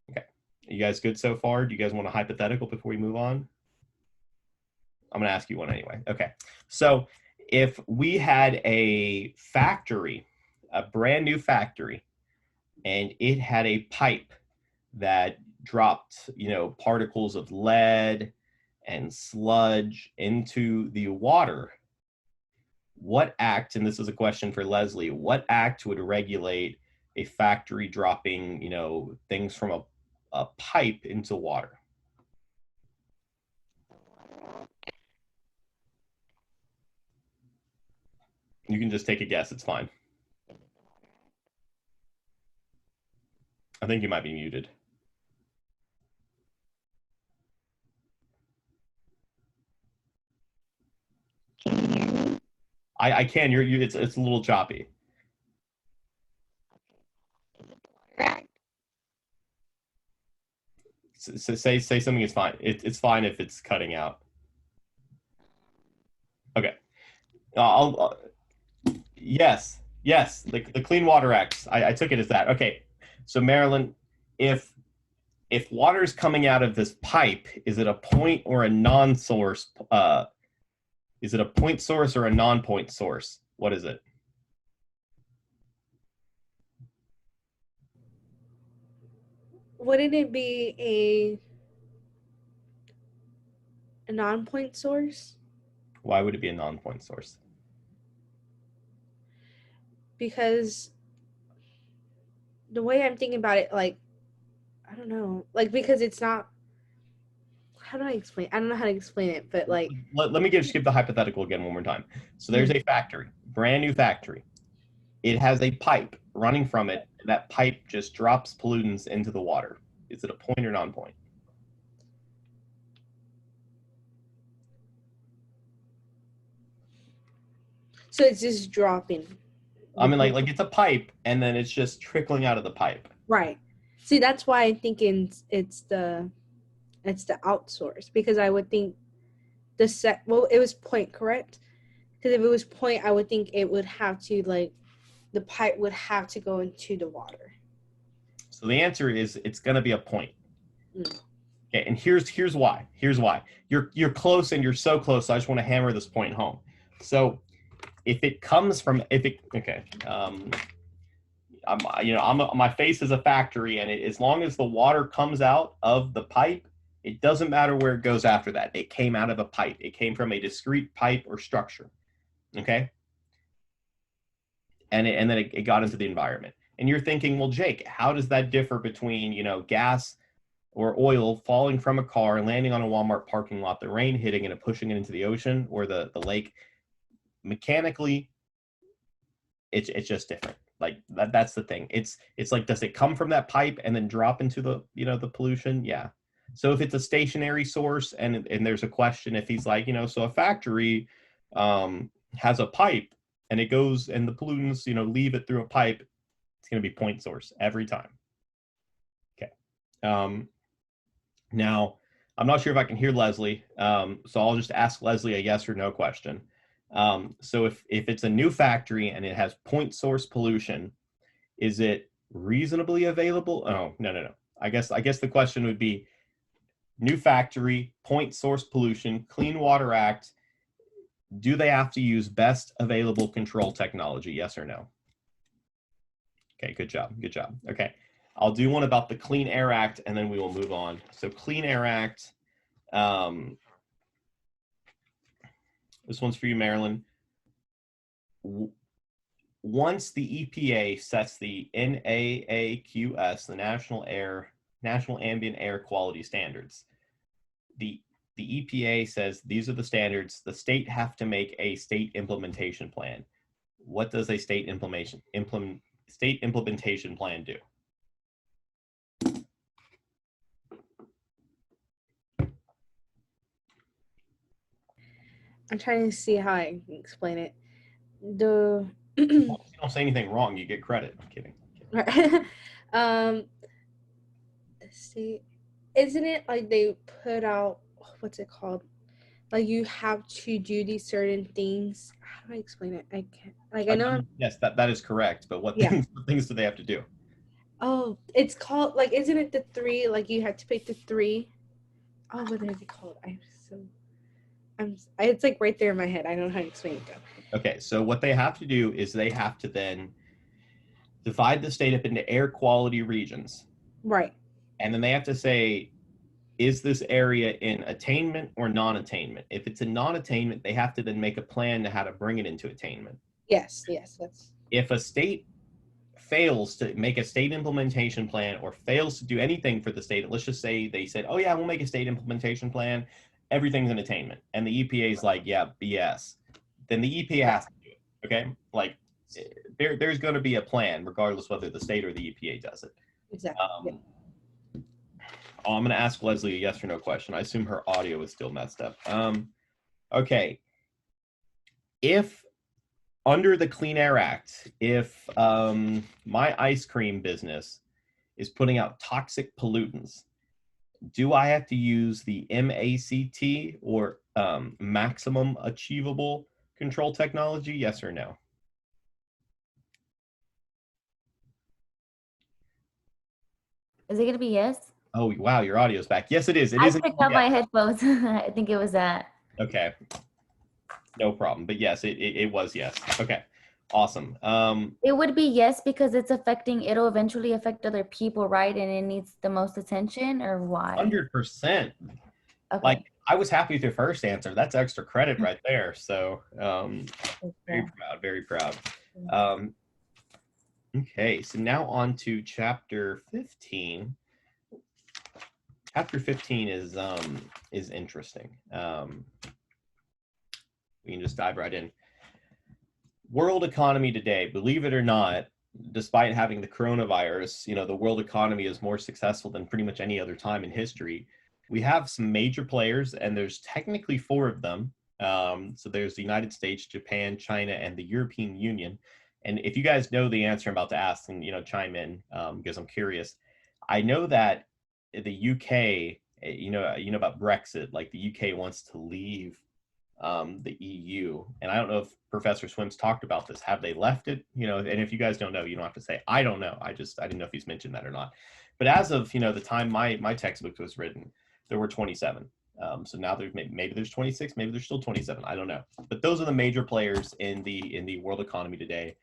Okay. You guys good so far? Do you guys want a hypothetical before we move on? I'm going to ask you one anyway. Okay. So if we had a factory, a brand new factory, and it had a pipe that dropped, particles of lead and sludge into the water, what act, and this is a question for Leslie, what act would regulate a factory dropping, things from a pipe into water? You can just take a guess. It's fine. I think you might be muted. Can you hear me? I can. It's a little choppy. Is it the Water Act? So say something is fine. It's fine if it's cutting out. Okay. Yes. The Clean Water Act. I took it as that. Okay. So Marilyn, if water is coming out of this pipe, is it a point or a non-source? Is it a point source or a non-point source? What is it? Wouldn't it be a non-point source? Why would it be a non-point source? Because the way I'm thinking about it, like, I don't know, like, because it's not, how do I explain? I don't know how to explain it, but like, let me just give the hypothetical again one more time. So there's a factory, brand new factory. It has a pipe running from it. That pipe just drops pollutants into the water. Is it a point or non-point? so it's just dropping. I mean, like it's a pipe, and then it's just trickling out of the pipe. Right. See, that's why I'm thinking it's the outsource, because I would think it was point, correct? Because if it was point, I would think it would have to, like, the pipe would have to go into the water. So the answer is it's going to be a point. Mm. Okay, and here's why. Here's why. You're close, and you're so close. So I just want to hammer this point home. So if it comes from my face is a factory, and as long as the water comes out of the pipe, it doesn't matter where it goes after that. It came out of a pipe. It came from a discrete pipe or structure. Okay. And then it got into the environment. And you're thinking, well, Jake, how does that differ between, gas or oil falling from a car and landing on a Walmart parking lot, the rain hitting it and pushing it into the ocean or the lake? Mechanically, it's just different. Like that's the thing. It's like, does it come from that pipe and then drop into the the pollution? Yeah. So if it's a stationary source and there's a question, if he's like, so a factory has a pipe and it goes and the pollutants leave it through a pipe, it's going to be point source every time. Okay. Now, I'm not sure if I can hear Leslie, so I'll just ask Leslie a yes or no question. So if it's a new factory and it has point source pollution, is it reasonably available? Oh, no. I guess the question would be new factory, point source pollution, Clean Water Act. Do they have to use best available control technology? Yes or no? Okay, good job. Okay, I'll do one about the Clean Air Act and then we will move on. So Clean Air Act, this one's for you, Marilyn. Once the EPA sets the NAAQS, the National Ambient Air Quality Standards, the EPA says these are the standards. The state have to make a state implementation plan. What does a state implementation plan do? I'm trying to see how I can explain it. Well, if you don't say anything wrong, you get credit. I'm kidding. See, isn't it like they put out, what's it called? Like you have to do these certain things. How do I explain it? I can't. Like I know. Yes, that is correct. But what things do they have to do? Oh, it's called like, isn't it the 3? Like you have to pick the 3. Oh, what is it called? It's like right there in my head. I don't know how to explain it though. Okay, so what they have to do is they have to then divide the state up into air quality regions. Right. And then they have to say, is this area in attainment or non-attainment? If it's a non-attainment, they have to then make a plan to how to bring it into attainment. Yes. That's. If a state fails to make a state implementation plan or fails to do anything for the state, let's just say they said, oh yeah, we'll make a state implementation plan, everything's in attainment. And the EPA is like, yeah, BS. Then the EPA has to do it, okay? Like, there's going to be a plan, regardless whether the state or the EPA does it. Exactly. I'm going to ask Leslie a yes or no question. I assume her audio is still messed up. Okay. If under the Clean Air Act, if my ice cream business is putting out toxic pollutants, do I have to use the MACT or maximum achievable control technology? Yes or no? Is it going to be yes? Oh, wow, your audio's back. Yes, it is. I picked up my headphones. I think it was that. Okay. No problem. But yes, it was yes. Okay. Awesome. It would be yes because it'll eventually affect other people, right? And it needs the most attention, or why? 100%. Okay. Like, I was happy with your first answer. That's extra credit right there. So very proud. Okay, so now on to chapter 15. Chapter 15 is interesting. We can just dive right in. World economy today, believe it or not, despite having the coronavirus, the world economy is more successful than pretty much any other time in history. We have some major players, and there's technically 4 of them. So there's the United States, Japan, China, and the European Union. And if you guys know the answer I'm about to ask, then chime in because I'm curious. I know that the UK, you know about Brexit, like the UK wants to leave the EU, and I don't know if Professor Swim's talked about this. Have they left it? And if you guys don't know, you don't have to say I don't know. I didn't know if he's mentioned that or not. But as of the time my textbook was written, there were 27. So now maybe there's 26, maybe there's still 27. I don't know. But those are the major players in the world economy today.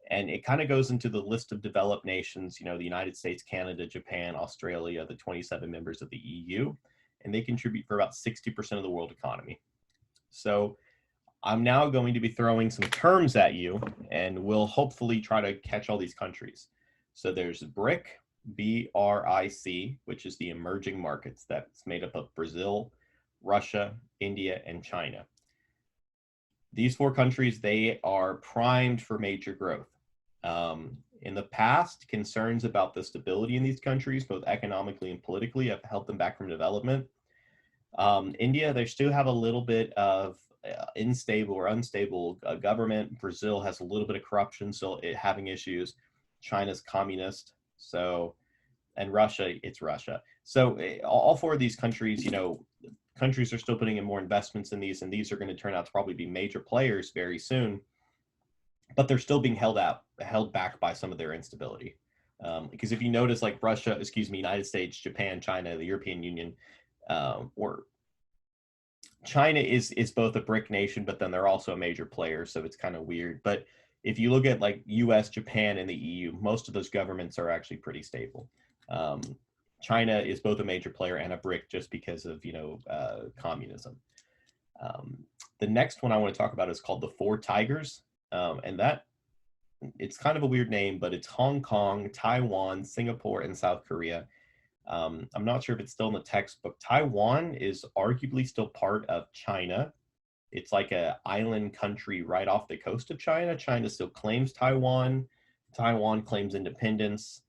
And it kind of goes into the list of developed nations, the United States, Canada, Japan, Australia, the 27 members of the EU, and they contribute for about 60% of the world economy. So I'm now going to be throwing some terms at you, and we'll hopefully try to catch all these countries. So there's BRIC, BRIC, which is the emerging markets. That's made up of Brazil, Russia, India, and China. These 4 countries, they are primed for major growth. In the past, concerns about the stability in these countries, both economically and politically, have held them back from development. India, they still have a little bit of unstable government. Brazil has a little bit of corruption, still having issues. China's communist. So and Russia, it's Russia. So all four of these countries, you know, countries are still putting in more investments in these, and these are going to turn out to probably be major players very soon. But they're still being held back by some of their instability. Because if you notice, like Russia, excuse me, United States, Japan, China, the European Union, or China is both a BRIC nation, but then they're also a major player, so it's kind of weird. But if you look at like U.S., Japan, and the EU, most of those governments are actually pretty stable. China is both a major player and a BRIC just because of, you know, communism. The next one I want to talk about is called the Four Tigers, and that it's kind of a weird name, but it's Hong Kong, Taiwan, Singapore, and South Korea. I'm not sure if it's still in the textbook. Taiwan is arguably still part of China. It's like an island country right off the coast of China. China still claims Taiwan. Taiwan claims independence.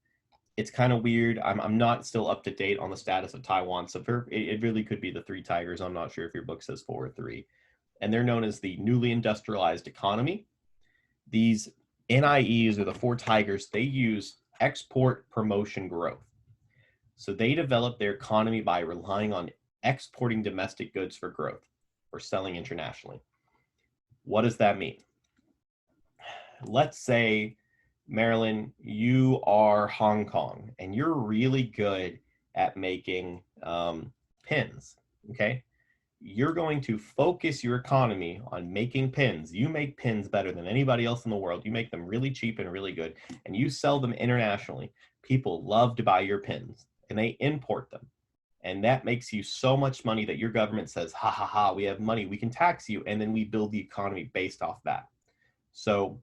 It's kind of weird. I'm not still up to date on the status of Taiwan. So it really could be the Three Tigers. I'm not sure if your book says 4 or 3. And they're known as the newly industrialized economy. These NIEs, or the Four Tigers, they use export, promotion, growth. So they develop their economy by relying on exporting domestic goods for growth or selling internationally. What does that mean? Let's say, Marilyn, you are Hong Kong and you're really good at making pins, okay? You're going to focus your economy on making pins. You make pins better than anybody else in the world. You make them really cheap and really good, and you sell them internationally. People love to buy your pins, and they import them. And that makes you so much money that your government says, ha, ha, ha, we have money, we can tax you, and then we build the economy based off that. So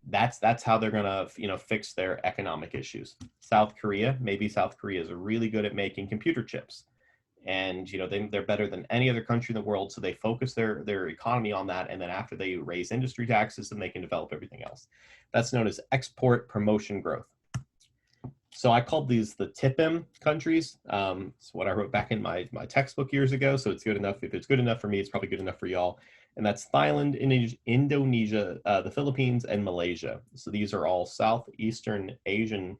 that's how they're gonna, you know, fix their economic issues. South Korea, maybe South Korea is really good at making computer chips. And, you know, they're better than any other country in the world, so they focus their economy on that, and then after they raise industry taxes, then they can develop everything else. That's known as export, promotion, growth. So I called these the TIPIM countries. It's what I wrote back in my textbook years ago, so it's good enough. If it's good enough for me, it's probably good enough for y'all. And that's Thailand, Indonesia, the Philippines, and Malaysia. So these are all Southeastern Asian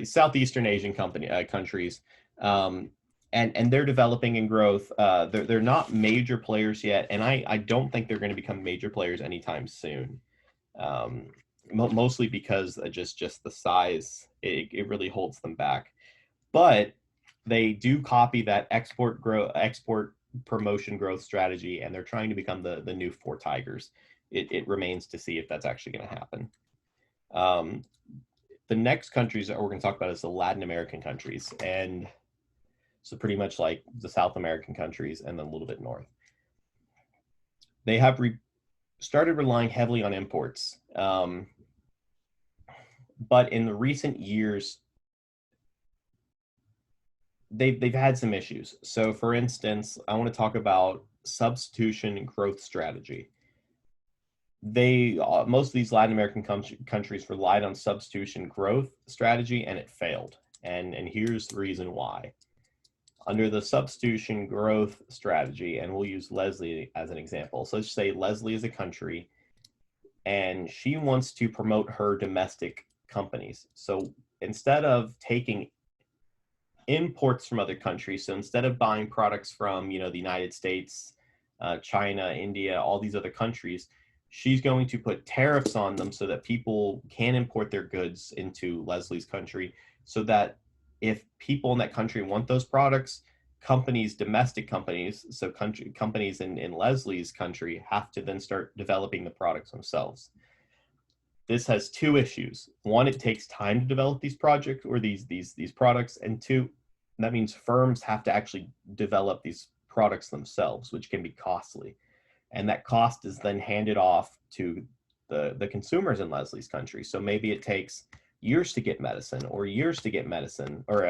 Southeastern Asian countries, and they're developing in growth. They're not major players yet, and I don't think they're going to become major players anytime soon. Mostly because just the size, it really holds them back. But they do copy that export promotion growth strategy, and they're trying to become the new Four Tigers. It remains to see if that's actually going to happen. The next countries that we're going to talk about is the Latin American countries. And so pretty much like the South American countries and then a little bit north. They have started relying heavily on imports. But in the recent years, they've had some issues. So for instance, I want to talk about substitution growth strategy. Most of these Latin American countries relied on substitution growth strategy, and it failed. And here's the reason why. Under the substitution growth strategy, and we'll use Leslie as an example. So let's say Leslie is a country, and she wants to promote her domestic companies. So instead of taking imports from other countries, so instead of buying products from, you know, the United States, China, India, all these other countries, she's going to put tariffs on them so that people can import their goods into Leslie's country, so that if people in that country want those products, domestic companies, so companies in Leslie's country have to then start developing the products themselves. This has two issues. One, it takes time to develop these projects or these products, and two, that means firms have to actually develop these products themselves, which can be costly. And that cost is then handed off to the consumers in Leslie's country. So maybe it takes years to get medicine or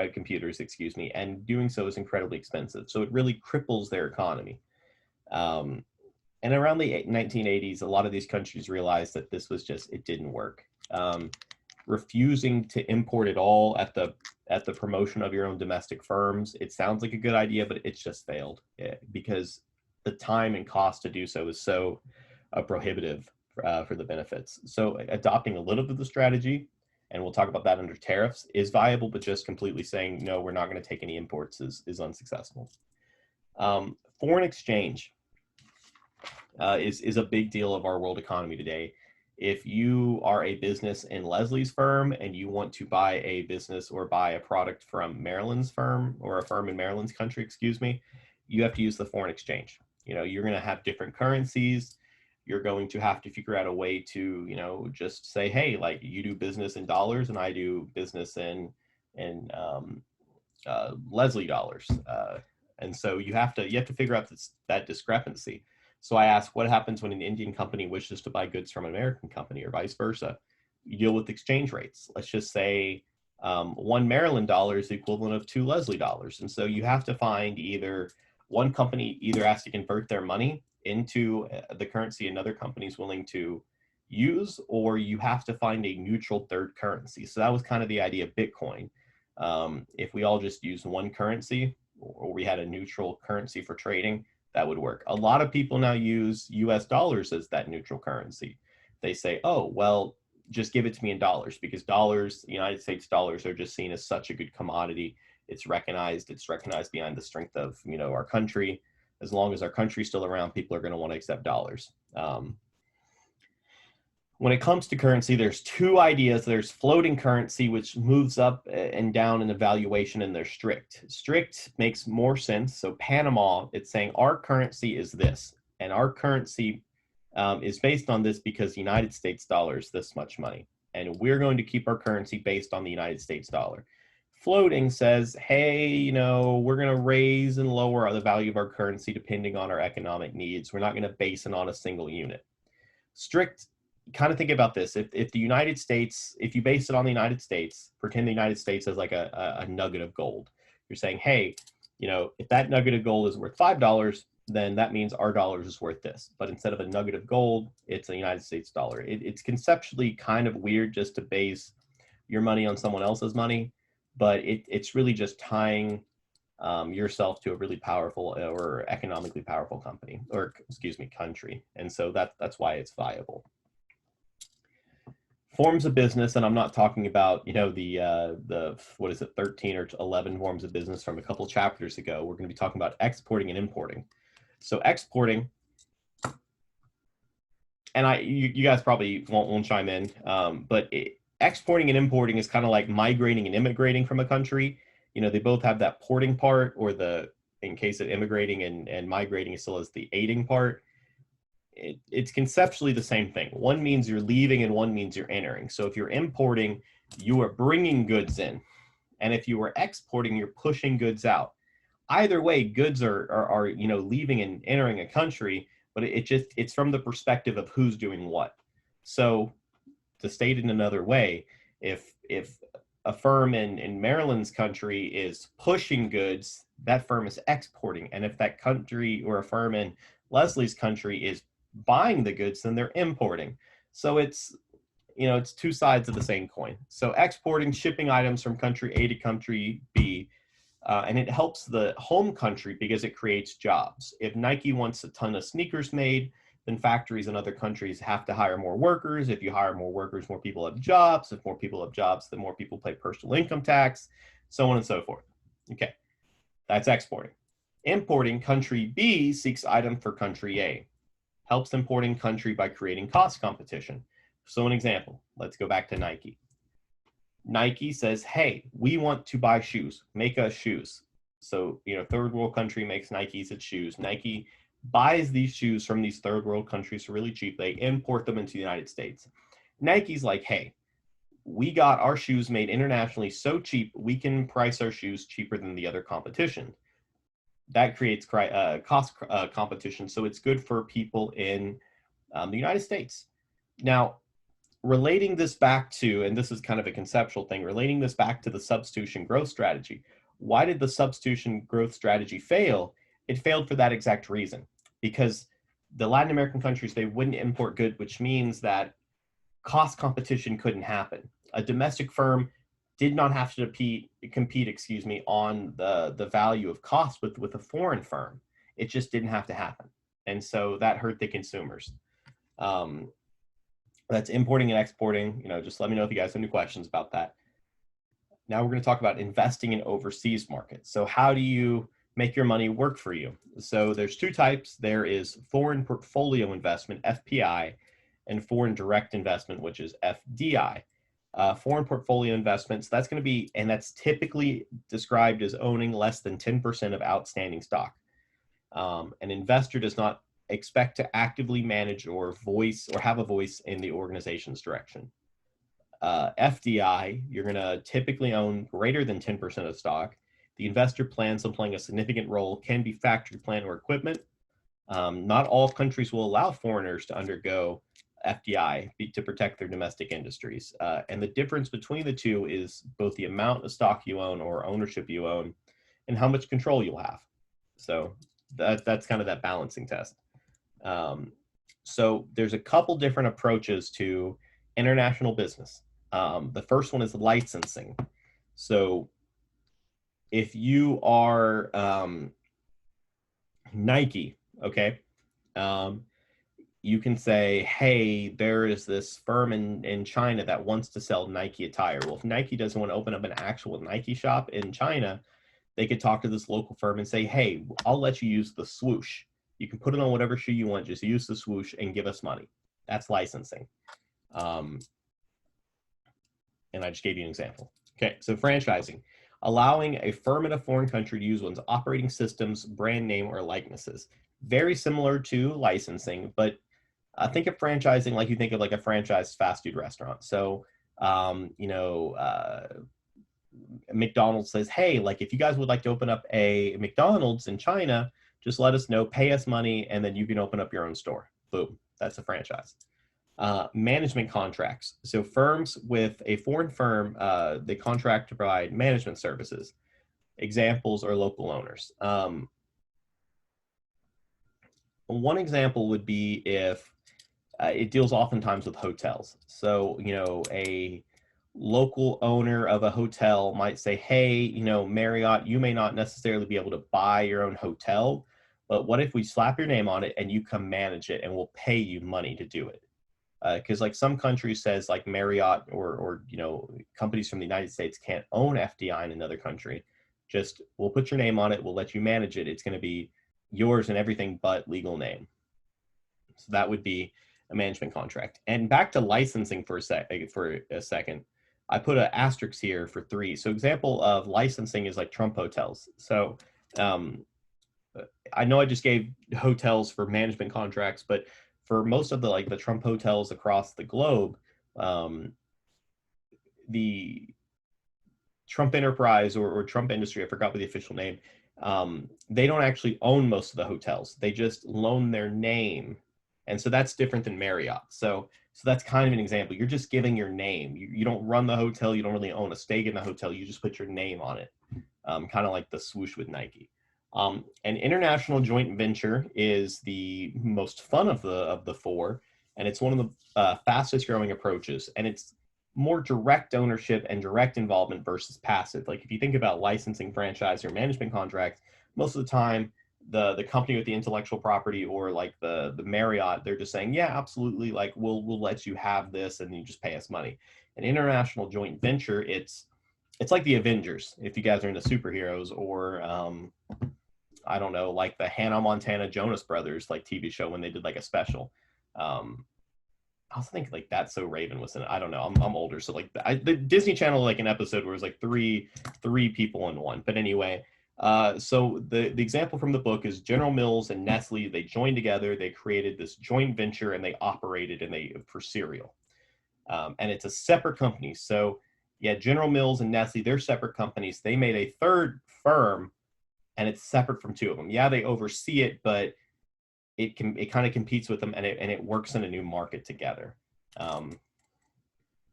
computers, excuse me, and doing so is incredibly expensive. So it really cripples their economy. And around the 1980s, a lot of these countries realized that it didn't work. Refusing to import it all at the promotion of your own domestic firms, it sounds like a good idea, but it's just failed because the time and cost to do so is so prohibitive for the benefits. So adopting a little bit of the strategy, and we'll talk about that under tariffs, is viable, but just completely saying, no, we're not going to take any imports is unsuccessful. Foreign exchange is a big deal of our world economy today. If you are a business in Leslie's firm and you want to buy a business or buy a product from Maryland's firm, or a firm in Maryland's country, excuse me, you have to use the foreign exchange. You're going to have different currencies. You're going to have to figure out a way to, just say, hey, like, you do business in dollars and I do business in Leslie dollars. And so you have to figure out that discrepancy. So I ask, what happens when an Indian company wishes to buy goods from an American company, or vice versa? You deal with exchange rates. Let's just say one Maryland dollar is the equivalent of two Leslie dollars. And so you have to find either one company has to convert their money into the currency another company is willing to use, or you have to find a neutral third currency. So that was kind of the idea of Bitcoin. If we all just used one currency, or we had a neutral currency for trading, that would work. A lot of people now use US dollars as that neutral currency. They say, oh, well, just give it to me in dollars, because dollars, United States dollars, are just seen as such a good commodity. It's recognized behind the strength of, our country. As long as our country's still around, people are going to want to accept dollars. When it comes to currency, there's two ideas. There's floating currency, which moves up and down in evaluation, and there's strict. Strict makes more sense. So Panama, it's saying our currency is this, and our currency is based on this because the United States dollar is this much money, and we're going to keep our currency based on the United States dollar. Floating says, hey, we're going to raise and lower the value of our currency depending on our economic needs. We're not going to base it on a single unit. Strict, kind of think about this. If the United States, if you base it on the United States, pretend the United States as like a nugget of gold. You're saying, hey, if that nugget of gold is worth $5, then that means our dollars is worth this. But instead of a nugget of gold, it's a United States dollar. It's conceptually kind of weird just to base your money on someone else's money, but it's really just tying yourself to a really powerful or economically powerful company, or country. And so that's why it's viable. Forms of business, and I'm not talking about, the 13 or 11 forms of business from a couple chapters ago. We're going to be talking about exporting and importing. So exporting, and you guys probably won't chime in, but exporting and importing is kind of like migrating and immigrating from a country. They both have that porting part, or in case of immigrating and migrating, it still has the aiding part. It's conceptually the same thing. One means you're leaving and one means you're entering. So if you're importing, you are bringing goods in. And if you are exporting, you're pushing goods out. Either way, goods are leaving and entering a country, but it's from the perspective of who's doing what. So to state it in another way, if a firm in Maryland's country is pushing goods, that firm is exporting. And if that country or a firm in Leslie's country is buying the goods, then they're importing. So it's two sides of the same coin. So exporting, shipping items from country A to country B, and it helps the home country because it creates jobs. If Nike wants a ton of sneakers made, then factories in other countries have to hire more workers. If you hire more workers, more people have jobs. If more people have jobs, then more people pay personal income tax, so on and so forth. Okay, that's exporting. Importing, country B seeks item for country A. Helps importing country by creating cost competition. So an example, let's go back to Nike. Nike says, hey, we want to buy shoes, make us shoes. So, third world country makes Nikes its shoes. Nike buys these shoes from these third world countries for really cheap. They import them into the United States. Nike's like, hey, we got our shoes made internationally so cheap, we can price our shoes cheaper than the other competition. That creates cost competition, so it's good for people in the United States. Now, relating this back to, and this is kind of a conceptual thing, relating this back to the substitution growth strategy. Why did the substitution growth strategy fail? It failed for that exact reason, because the Latin American countries, they wouldn't import goods, which means that cost competition couldn't happen. A domestic firm did not have to compete on the value of cost with a foreign firm. It just didn't have to happen. And so that hurt the consumers. That's importing and exporting. Just let me know if you guys have any questions about that. Now we're going to talk about investing in overseas markets. So how do you make your money work for you? So there's two types. There is foreign portfolio investment, FPI, and foreign direct investment, which is FDI. Foreign portfolio investments, that's going to be, and that's typically described as owning less than 10% of outstanding stock. An investor does not expect to actively manage or have a voice in the organization's direction. FDI, you're going to typically own greater than 10% of stock. The investor plans on playing a significant role, can be factory, plant, or equipment. Not all countries will allow foreigners to undergo FDI to protect their domestic industries. And the difference between the two is both the amount of stock you own or ownership you own and how much control you'll have. So that's kind of that balancing test. So there's a couple different approaches to international business. The first one is licensing. So if you are Nike, okay, you can say, hey, there is this firm in China that wants to sell Nike attire. Well, if Nike doesn't want to open up an actual Nike shop in China, they could talk to this local firm and say, hey, I'll let you use the swoosh. You can put it on whatever shoe you want, just use the swoosh and give us money. That's licensing. And I just gave you an example. Okay, so franchising, allowing a firm in a foreign country to use one's operating systems, brand name, or likenesses. Very similar to licensing, but think of franchising like you think of like a franchised fast food restaurant. So, McDonald's says, hey, like if you guys would like to open up a McDonald's in China, just let us know, pay us money, and then you can open up your own store. Boom, that's a franchise. Management contracts. So firms with a foreign firm, they contract to provide management services. Examples are local owners. One example would be if it deals oftentimes with hotels. So, a local owner of a hotel might say, hey, Marriott, you may not necessarily be able to buy your own hotel, but what if we slap your name on it and you come manage it and we'll pay you money to do it? Because like some countries says like Marriott or companies from the United States can't own FDI in another country. Just we'll put your name on it. We'll let you manage it. It's going to be yours and everything but legal name. So that would be a management contract. And back to licensing for a second. I put an asterisk here for 3. So example of licensing is like Trump hotels. So I know I just gave hotels for management contracts, but for most of the Trump hotels across the globe, the Trump Enterprise or Trump Industry, I forgot what the official name, they don't actually own most of the hotels. They just loan their name. And so that's different than Marriott. So that's kind of an example. You're just giving your name. You don't run the hotel. You don't really own a stake in the hotel. You just put your name on it, kind of like the swoosh with Nike. An international joint venture is the most fun of the 4, and it's one of the fastest growing approaches. And it's more direct ownership and direct involvement versus passive. Like if you think about licensing, franchise, or management contracts, most of the time the company with the intellectual property or like the Marriott, they're just saying, yeah, absolutely, like we'll let you have this and you just pay us money. An international joint venture, it's like the Avengers, if you guys are into superheroes, or I don't know, like the Hannah Montana Jonas Brothers like TV show when they did like a special. I also think like That's So Raven was in it. I don't know. I'm older, so like the Disney Channel, like an episode where it was like three people in one. But anyway, so the example from the book is General Mills and Nestle. They joined together. They created this joint venture and they operated for cereal. And it's a separate company. So yeah, General Mills and Nestle, they're separate companies. They made a third firm, and it's separate from 2 of them. Yeah, they oversee it, but it kind of competes with them, and it works in a new market together.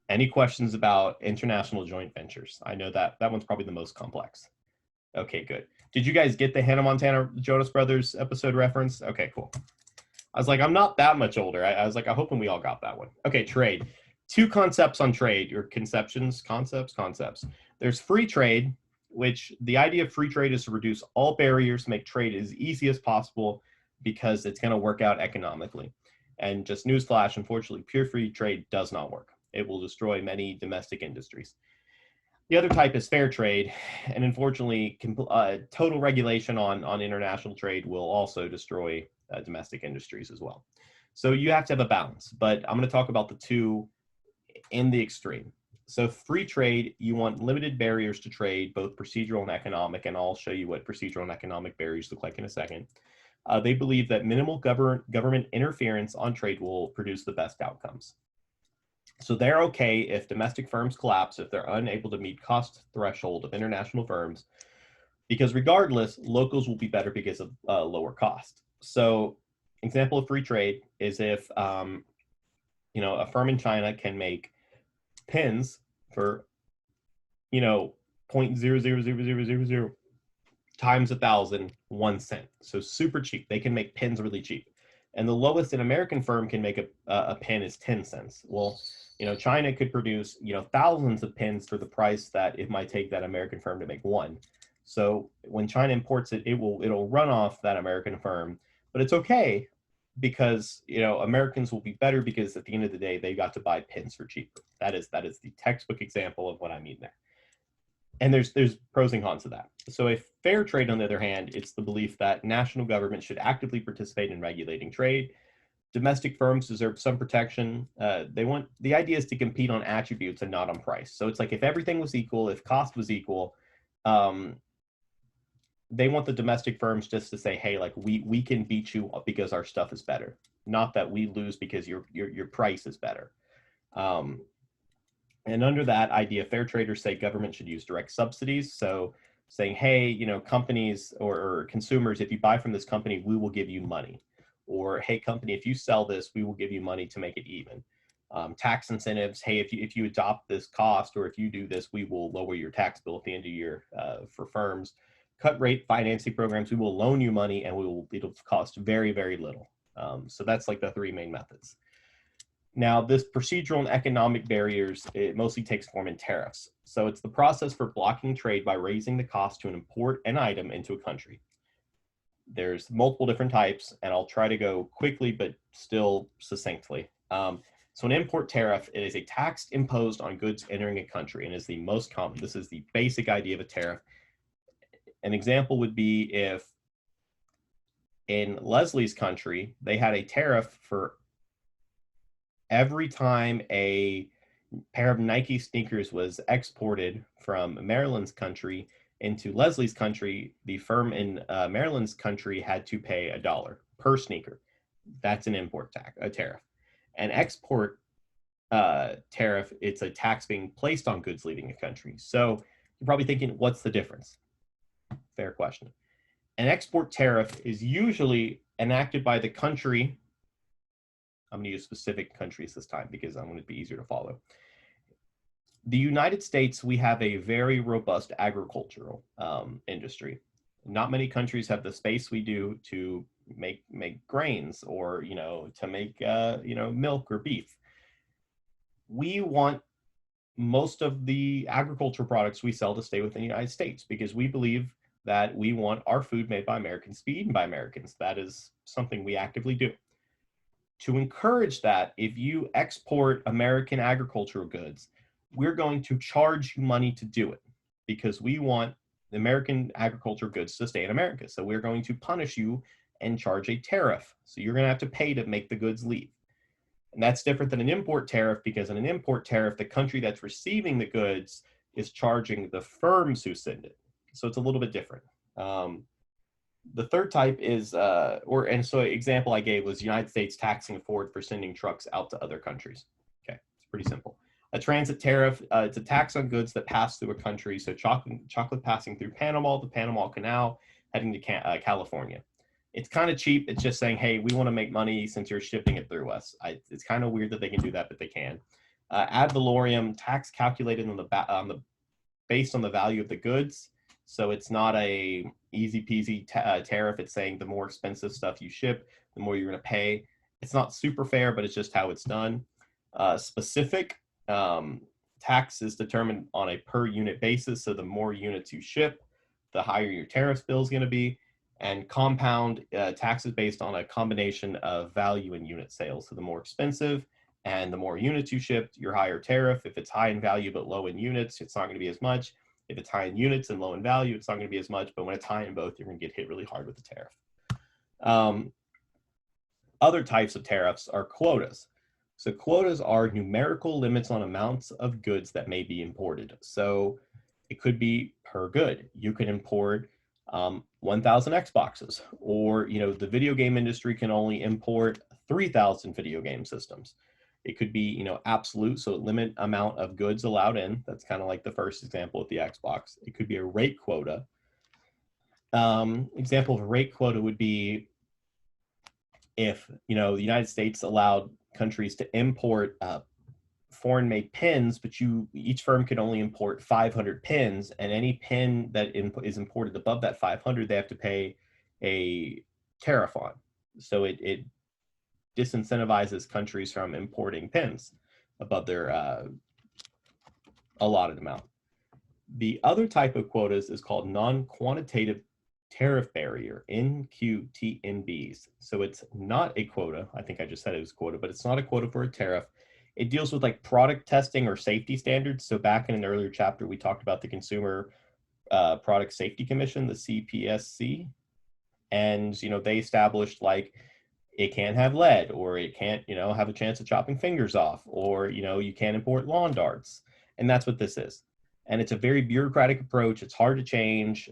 Any questions about international joint ventures? I know that one's probably the most complex. Okay, good. Did you guys get the Hannah Montana Jonas Brothers episode reference? Okay, cool. I was like, I'm not that much older. I was like, I'm hoping we all got that one. Okay, trade. 2 concepts on trade, or concepts. There's free trade, which the idea of free trade is to reduce all barriers to make trade as easy as possible because it's going to work out economically. And just newsflash, unfortunately, pure free trade does not work. It will destroy many domestic industries. The other type is fair trade, and unfortunately, total regulation on international trade will also destroy domestic industries as well. So you have to have a balance, but I'm going to talk about the two in the extreme. So free trade, you want limited barriers to trade, both procedural and economic, and I'll show you what procedural and economic barriers look like in a second. They believe that minimal government interference on trade will produce the best outcomes. So they're okay if domestic firms collapse, if they're unable to meet cost threshold of international firms, because regardless, locals will be better because of lower cost. So example of free trade is if, a firm in China can make pins for, 0.00000 times 1,000, 1 cent. So super cheap. They can make pins really cheap. And the lowest an American firm can make a pin is 10 cents. Well, China could produce, thousands of pins for the price that it might take that American firm to make one. So when China imports it, it'll run off that American firm, but it's okay because, Americans will be better because at the end of the day, they got to buy pins for cheaper. That is the textbook example of what I mean there. And there's pros and cons to that. So a fair trade, on the other hand, it's the belief that national government should actively participate in regulating trade. Domestic firms deserve some protection. The idea is to compete on attributes and not on price. So it's like if everything was equal, if cost was equal, they want the domestic firms just to say, hey, like we can beat you because our stuff is better, not that we lose because your price is better. And under that idea, fair traders say government should use direct subsidies. So saying, hey, companies or consumers, if you buy from this company, we will give you money. Or, hey, company, if you sell this, we will give you money to make it even. Tax incentives, hey, if you adopt this cost, or if you do this, we will lower your tax bill at the end of the year for firms. Cut rate financing programs, we will loan you money and it'll cost very, very little. So that's like the three main methods. Now, this procedural and economic barriers, it mostly takes form in tariffs. So it's the process for blocking trade by raising the cost to import an item into a country. There's multiple different types, and I'll try to go quickly, but still succinctly. So an import tariff, it is a tax imposed on goods entering a country and is the most common. This is the basic idea of a tariff. An example would be if in Leslie's country, they had a tariff for every time a pair of Nike sneakers was exported from Maryland's country into Leslie's country, the firm in Maryland's country had to pay $1 per sneaker. That's an import tax, a tariff. An export tariff, it's a tax being placed on goods leaving a country. So you're probably thinking, what's the difference? Fair question. An export tariff is usually enacted by the country. I'm going to use specific countries this time because I want it to be easier to follow. The United States, we have a very robust agricultural industry. Not many countries have the space we do to make grains or, to make, milk or beef. We want most of the agricultural products we sell to stay within the United States because we believe that we want our food made by Americans to be eaten by Americans. That is something we actively do. To encourage that, if you export American agricultural goods, we're going to charge you money to do it because we want the American agricultural goods to stay in America. So we're going to punish you and charge a tariff. So you're going to have to pay to make the goods leave. And that's different than an import tariff because in an import tariff, the country that's receiving the goods is charging the firms who send it. So it's a little bit different. The third type is, so example I gave was United States taxing Ford for sending trucks out to other countries. Okay, it's pretty simple. A transit tariff, it's a tax on goods that pass through a country. So chocolate passing through Panama, the Panama Canal, heading to California. It's kind of cheap. It's just saying, hey, we want to make money since you're shipping it through us. It's kind of weird that they can do that, but they can. Ad valorem, tax calculated based on the value of the goods. So it's not a easy peasy tariff. It's saying the more expensive stuff you ship, the more you're going to pay. It's not super fair, but it's just how it's done. Specific tax is determined on a per unit basis. So the more units you ship, the higher your tariff bill is going to be. and compound taxes based on a combination of value and unit sales. So the more expensive and the more units you shipped, your higher tariff. If it's high in value but low in units, it's not going to be as much. If it's high in units and low in value, it's not going to be as much. But when it's high in both, you're going to get hit really hard with the tariff. Other types of tariffs are quotas. So quotas are numerical limits on amounts of goods that may be imported. So it could be per good. You can import 1,000 Xboxes, or the video game industry can only import 3,000 video game systems. It could be absolute, so limit amount of goods allowed in. That's kind of like the first example with the Xbox. It could be a rate quota. Example of a rate quota would be if the United States allowed countries to import foreign made pins, but each firm could only import 500 pins, and any pin that is imported above that 500, they have to pay a tariff on. So it disincentivizes countries from importing pins above their allotted amount. The other type of quotas is called non-quantitative tariff barrier, NQTNBs. So it's not a quota. I think I just said it was a quota, but it's not a quota for a tariff. It deals with like product testing or safety standards. So back in an earlier chapter, we talked about the Consumer Product Safety Commission, the CPSC, and they established like it can't have lead, or it can't have a chance of chopping fingers off, or you can't import lawn darts, and that's what this is. And it's a very bureaucratic approach. It's hard to change.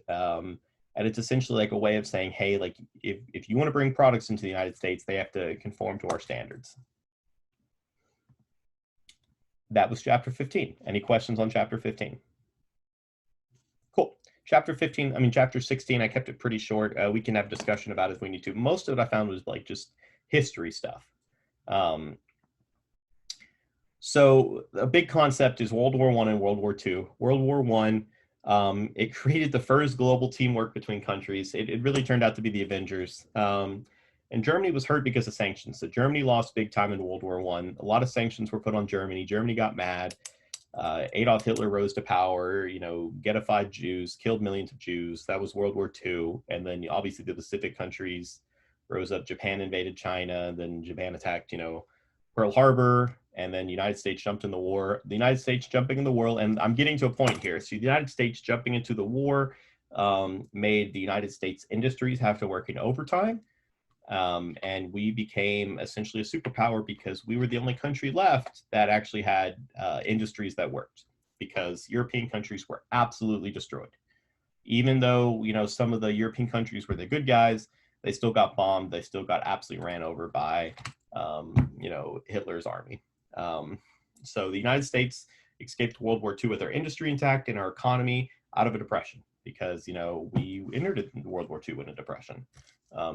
And it's essentially like a way of saying, hey, like if you want to bring products into the United States, they have to conform to our standards. That was chapter 15. Any questions on chapter 15? Cool. Chapter 16, I kept it pretty short. We can have a discussion about it if we need to. Most of it I found was like just history stuff. So a big concept is World War I and World War II. World War I, it created the first global teamwork between countries. It really turned out to be the Avengers. And Germany was hurt because of sanctions. So Germany lost big time in World War I. A lot of sanctions were put on Germany. Germany got mad. Adolf Hitler rose to power, ghettofied Jews, killed millions of Jews. That was World War II. And then obviously the Pacific countries rose up. Japan invaded China. Then Japan attacked, Pearl Harbor. And then the United States jumped in the war. The United States jumping in the war, and I'm getting to a point here. So the United States jumping into the war made the United States industries have to work in overtime. And we became essentially a superpower because we were the only country left that actually had industries that worked, because European countries were absolutely destroyed. Even though, some of the European countries were the good guys, they still got bombed. They still got absolutely ran over by, Hitler's army. So the United States escaped World War II with our industry intact and our economy out of a depression, because, we entered World War II in a depression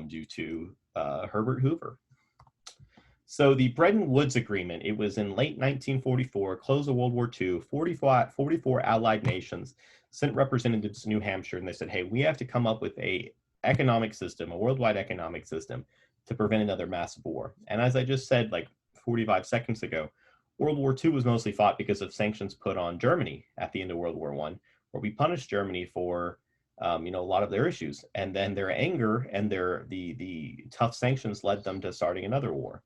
due to Herbert Hoover. So the Bretton Woods Agreement, it was in late 1944, close of World War II, 44 allied nations sent representatives to New Hampshire, and they said, hey, we have to come up with a worldwide economic system to prevent another massive war. And as I just said, like 45 seconds ago, World War II was mostly fought because of sanctions put on Germany at the end of World War I, where we punished Germany for a lot of their issues, and then their anger and the tough sanctions led them to starting another war.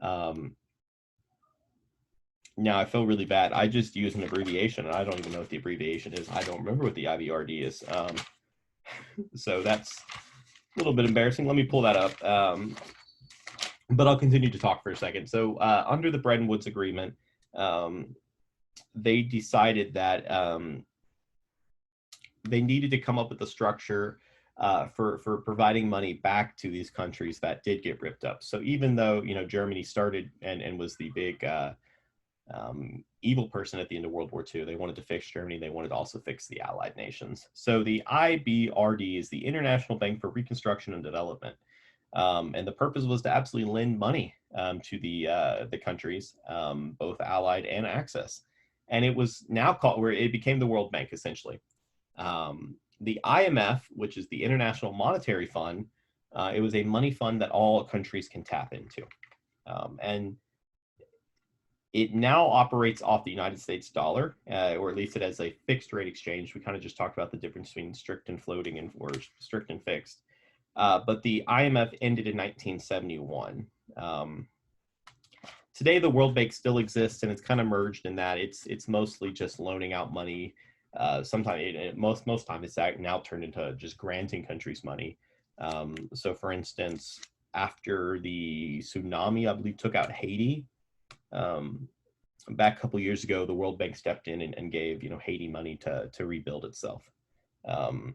Now I feel really bad. I just used an abbreviation, and I don't even know what the abbreviation is. I don't remember what the IVRD is. So that's a little bit embarrassing. Let me pull that up. But I'll continue to talk for a second. So under the Bretton Woods Agreement, they decided that they needed to come up with a structure for providing money back to these countries that did get ripped up. So even though Germany started and was the big evil person at the end of World War II, they wanted to fix Germany. They wanted to also fix the Allied nations. So the IBRD is the International Bank for Reconstruction and Development. And the purpose was to absolutely lend money to the countries, both Allied and Axis. And it was now called, where it became the World Bank, essentially. The IMF, which is the International Monetary Fund, it was a money fund that all countries can tap into. And it now operates off the United States dollar, or at least it has a fixed rate exchange. We kind of just talked about the difference between strict and floating or strict and fixed. but the IMF ended in 1971. Today, the World Bank still exists, and it's kind of merged in that it's mostly just loaning out money. Sometimes, most time, it's now turned into just granting countries money. So, for instance, after the tsunami, I believe, took out Haiti, back a couple years ago, the World Bank stepped in and gave Haiti money to rebuild itself. So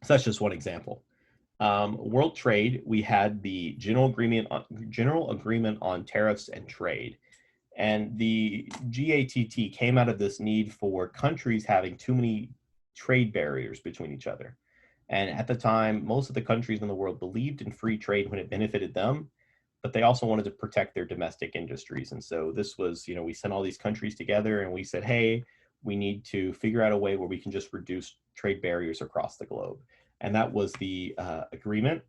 that's just one example. World trade, we had the General Agreement on Tariffs and Trade. And the GATT came out of this need for countries having too many trade barriers between each other. And at the time, most of the countries in the world believed in free trade when it benefited them, but they also wanted to protect their domestic industries. And so this was, we sent all these countries together and we said, hey, we need to figure out a way where we can just reduce trade barriers across the globe. And that was the agreement.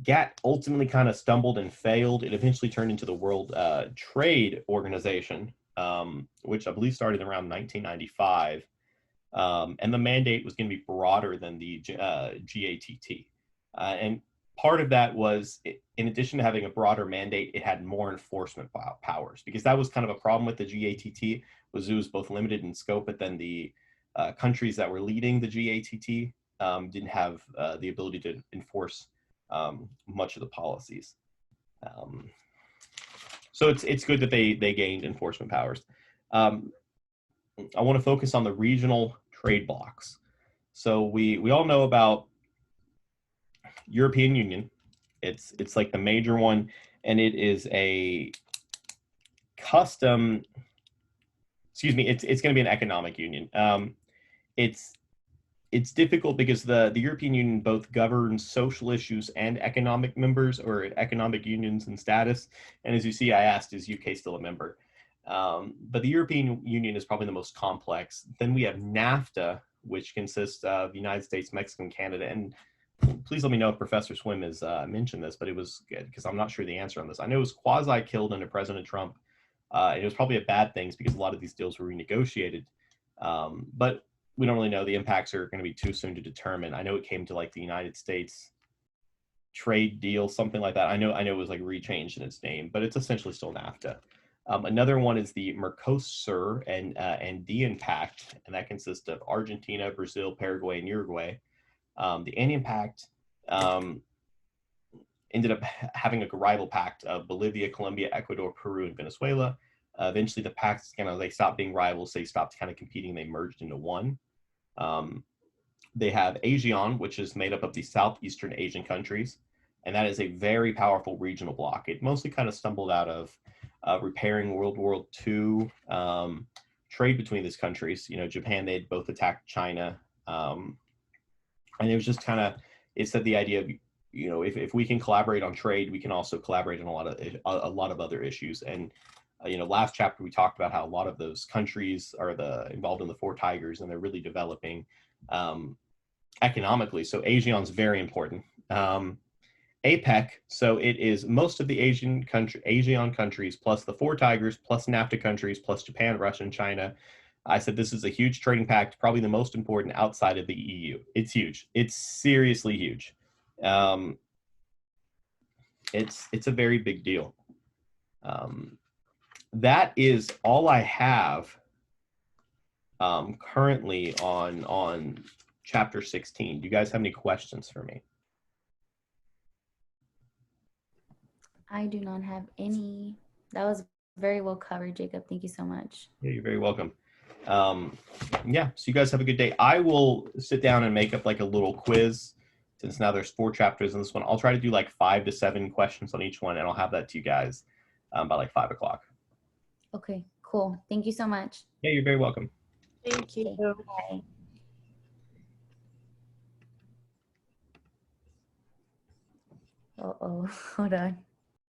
GATT ultimately kind of stumbled and failed. It eventually turned into the World Trade Organization, which I believe started around 1995. And the mandate was going to be broader than the GATT. And part of that was, in addition to having a broader mandate, it had more enforcement powers, because that was kind of a problem with the GATT, was it was both limited in scope, but then the countries that were leading the GATT didn't have the ability to enforce much of the policies. So it's good that they gained enforcement powers. I want to focus on the regional trade blocs. So we all know about European Union. It's like the major one, and it is a custom. Excuse me. It's going to be an economic union. It's difficult because the European Union both governs social issues and economic members, or economic unions and status. And as you see, I asked, is UK still a member? But the European Union is probably the most complex. Then we have NAFTA, which consists of the United States, Mexico, and Canada. And please let me know if Professor Swim has mentioned this, but it was good, because I'm not sure the answer on this. I know it was quasi-killed under President Trump. And it was probably a bad thing because a lot of these deals were renegotiated. But we don't really know. The impacts are going to be too soon to determine. I know it came to like the United States trade deal, something like that. I know it was like rechanged in its name, but it's essentially still NAFTA. Another one is the Mercosur and Andean Pact, and that consists of Argentina, Brazil, Paraguay, and Uruguay. The Andean Pact ended up having a rival pact of Bolivia, Colombia, Ecuador, Peru, and Venezuela. Eventually, the pacts they stopped being rivals. They stopped kind of competing. They merged into one. They have ASEAN, which is made up of the Southeastern Asian countries, and that is a very powerful regional bloc. It mostly kind of stumbled out of repairing World War II trade between these countries. Japan, they had both attacked China, and it was just kind of, it said the idea of, if we can collaborate on trade, we can also collaborate on a lot of other issues. And last chapter we talked about how a lot of those countries are involved in the Four Tigers, and they're really developing economically. So ASEAN is very important. APEC, so it is most of the ASEAN countries plus the Four Tigers plus NAFTA countries plus Japan, Russia, and China. I said this is a huge trading pact, probably the most important outside of the EU. It's huge. It's seriously huge. It's a very big deal. That is all I have currently on chapter 16. Do you guys have any questions for me? I do not have any. That was very well covered, Jacob. Thank you so much. Yeah, you're very welcome. Yeah, so you guys have a good day. I will sit down and make up like a little quiz, since now there's 4 chapters in this one. I'll try to do like 5 to 7 questions on each one, and I'll have that to you guys by like 5 o'clock. Okay, cool. Thank you so much. Yeah, you're very welcome. Thank you. Okay, bye. Uh-oh, hold on.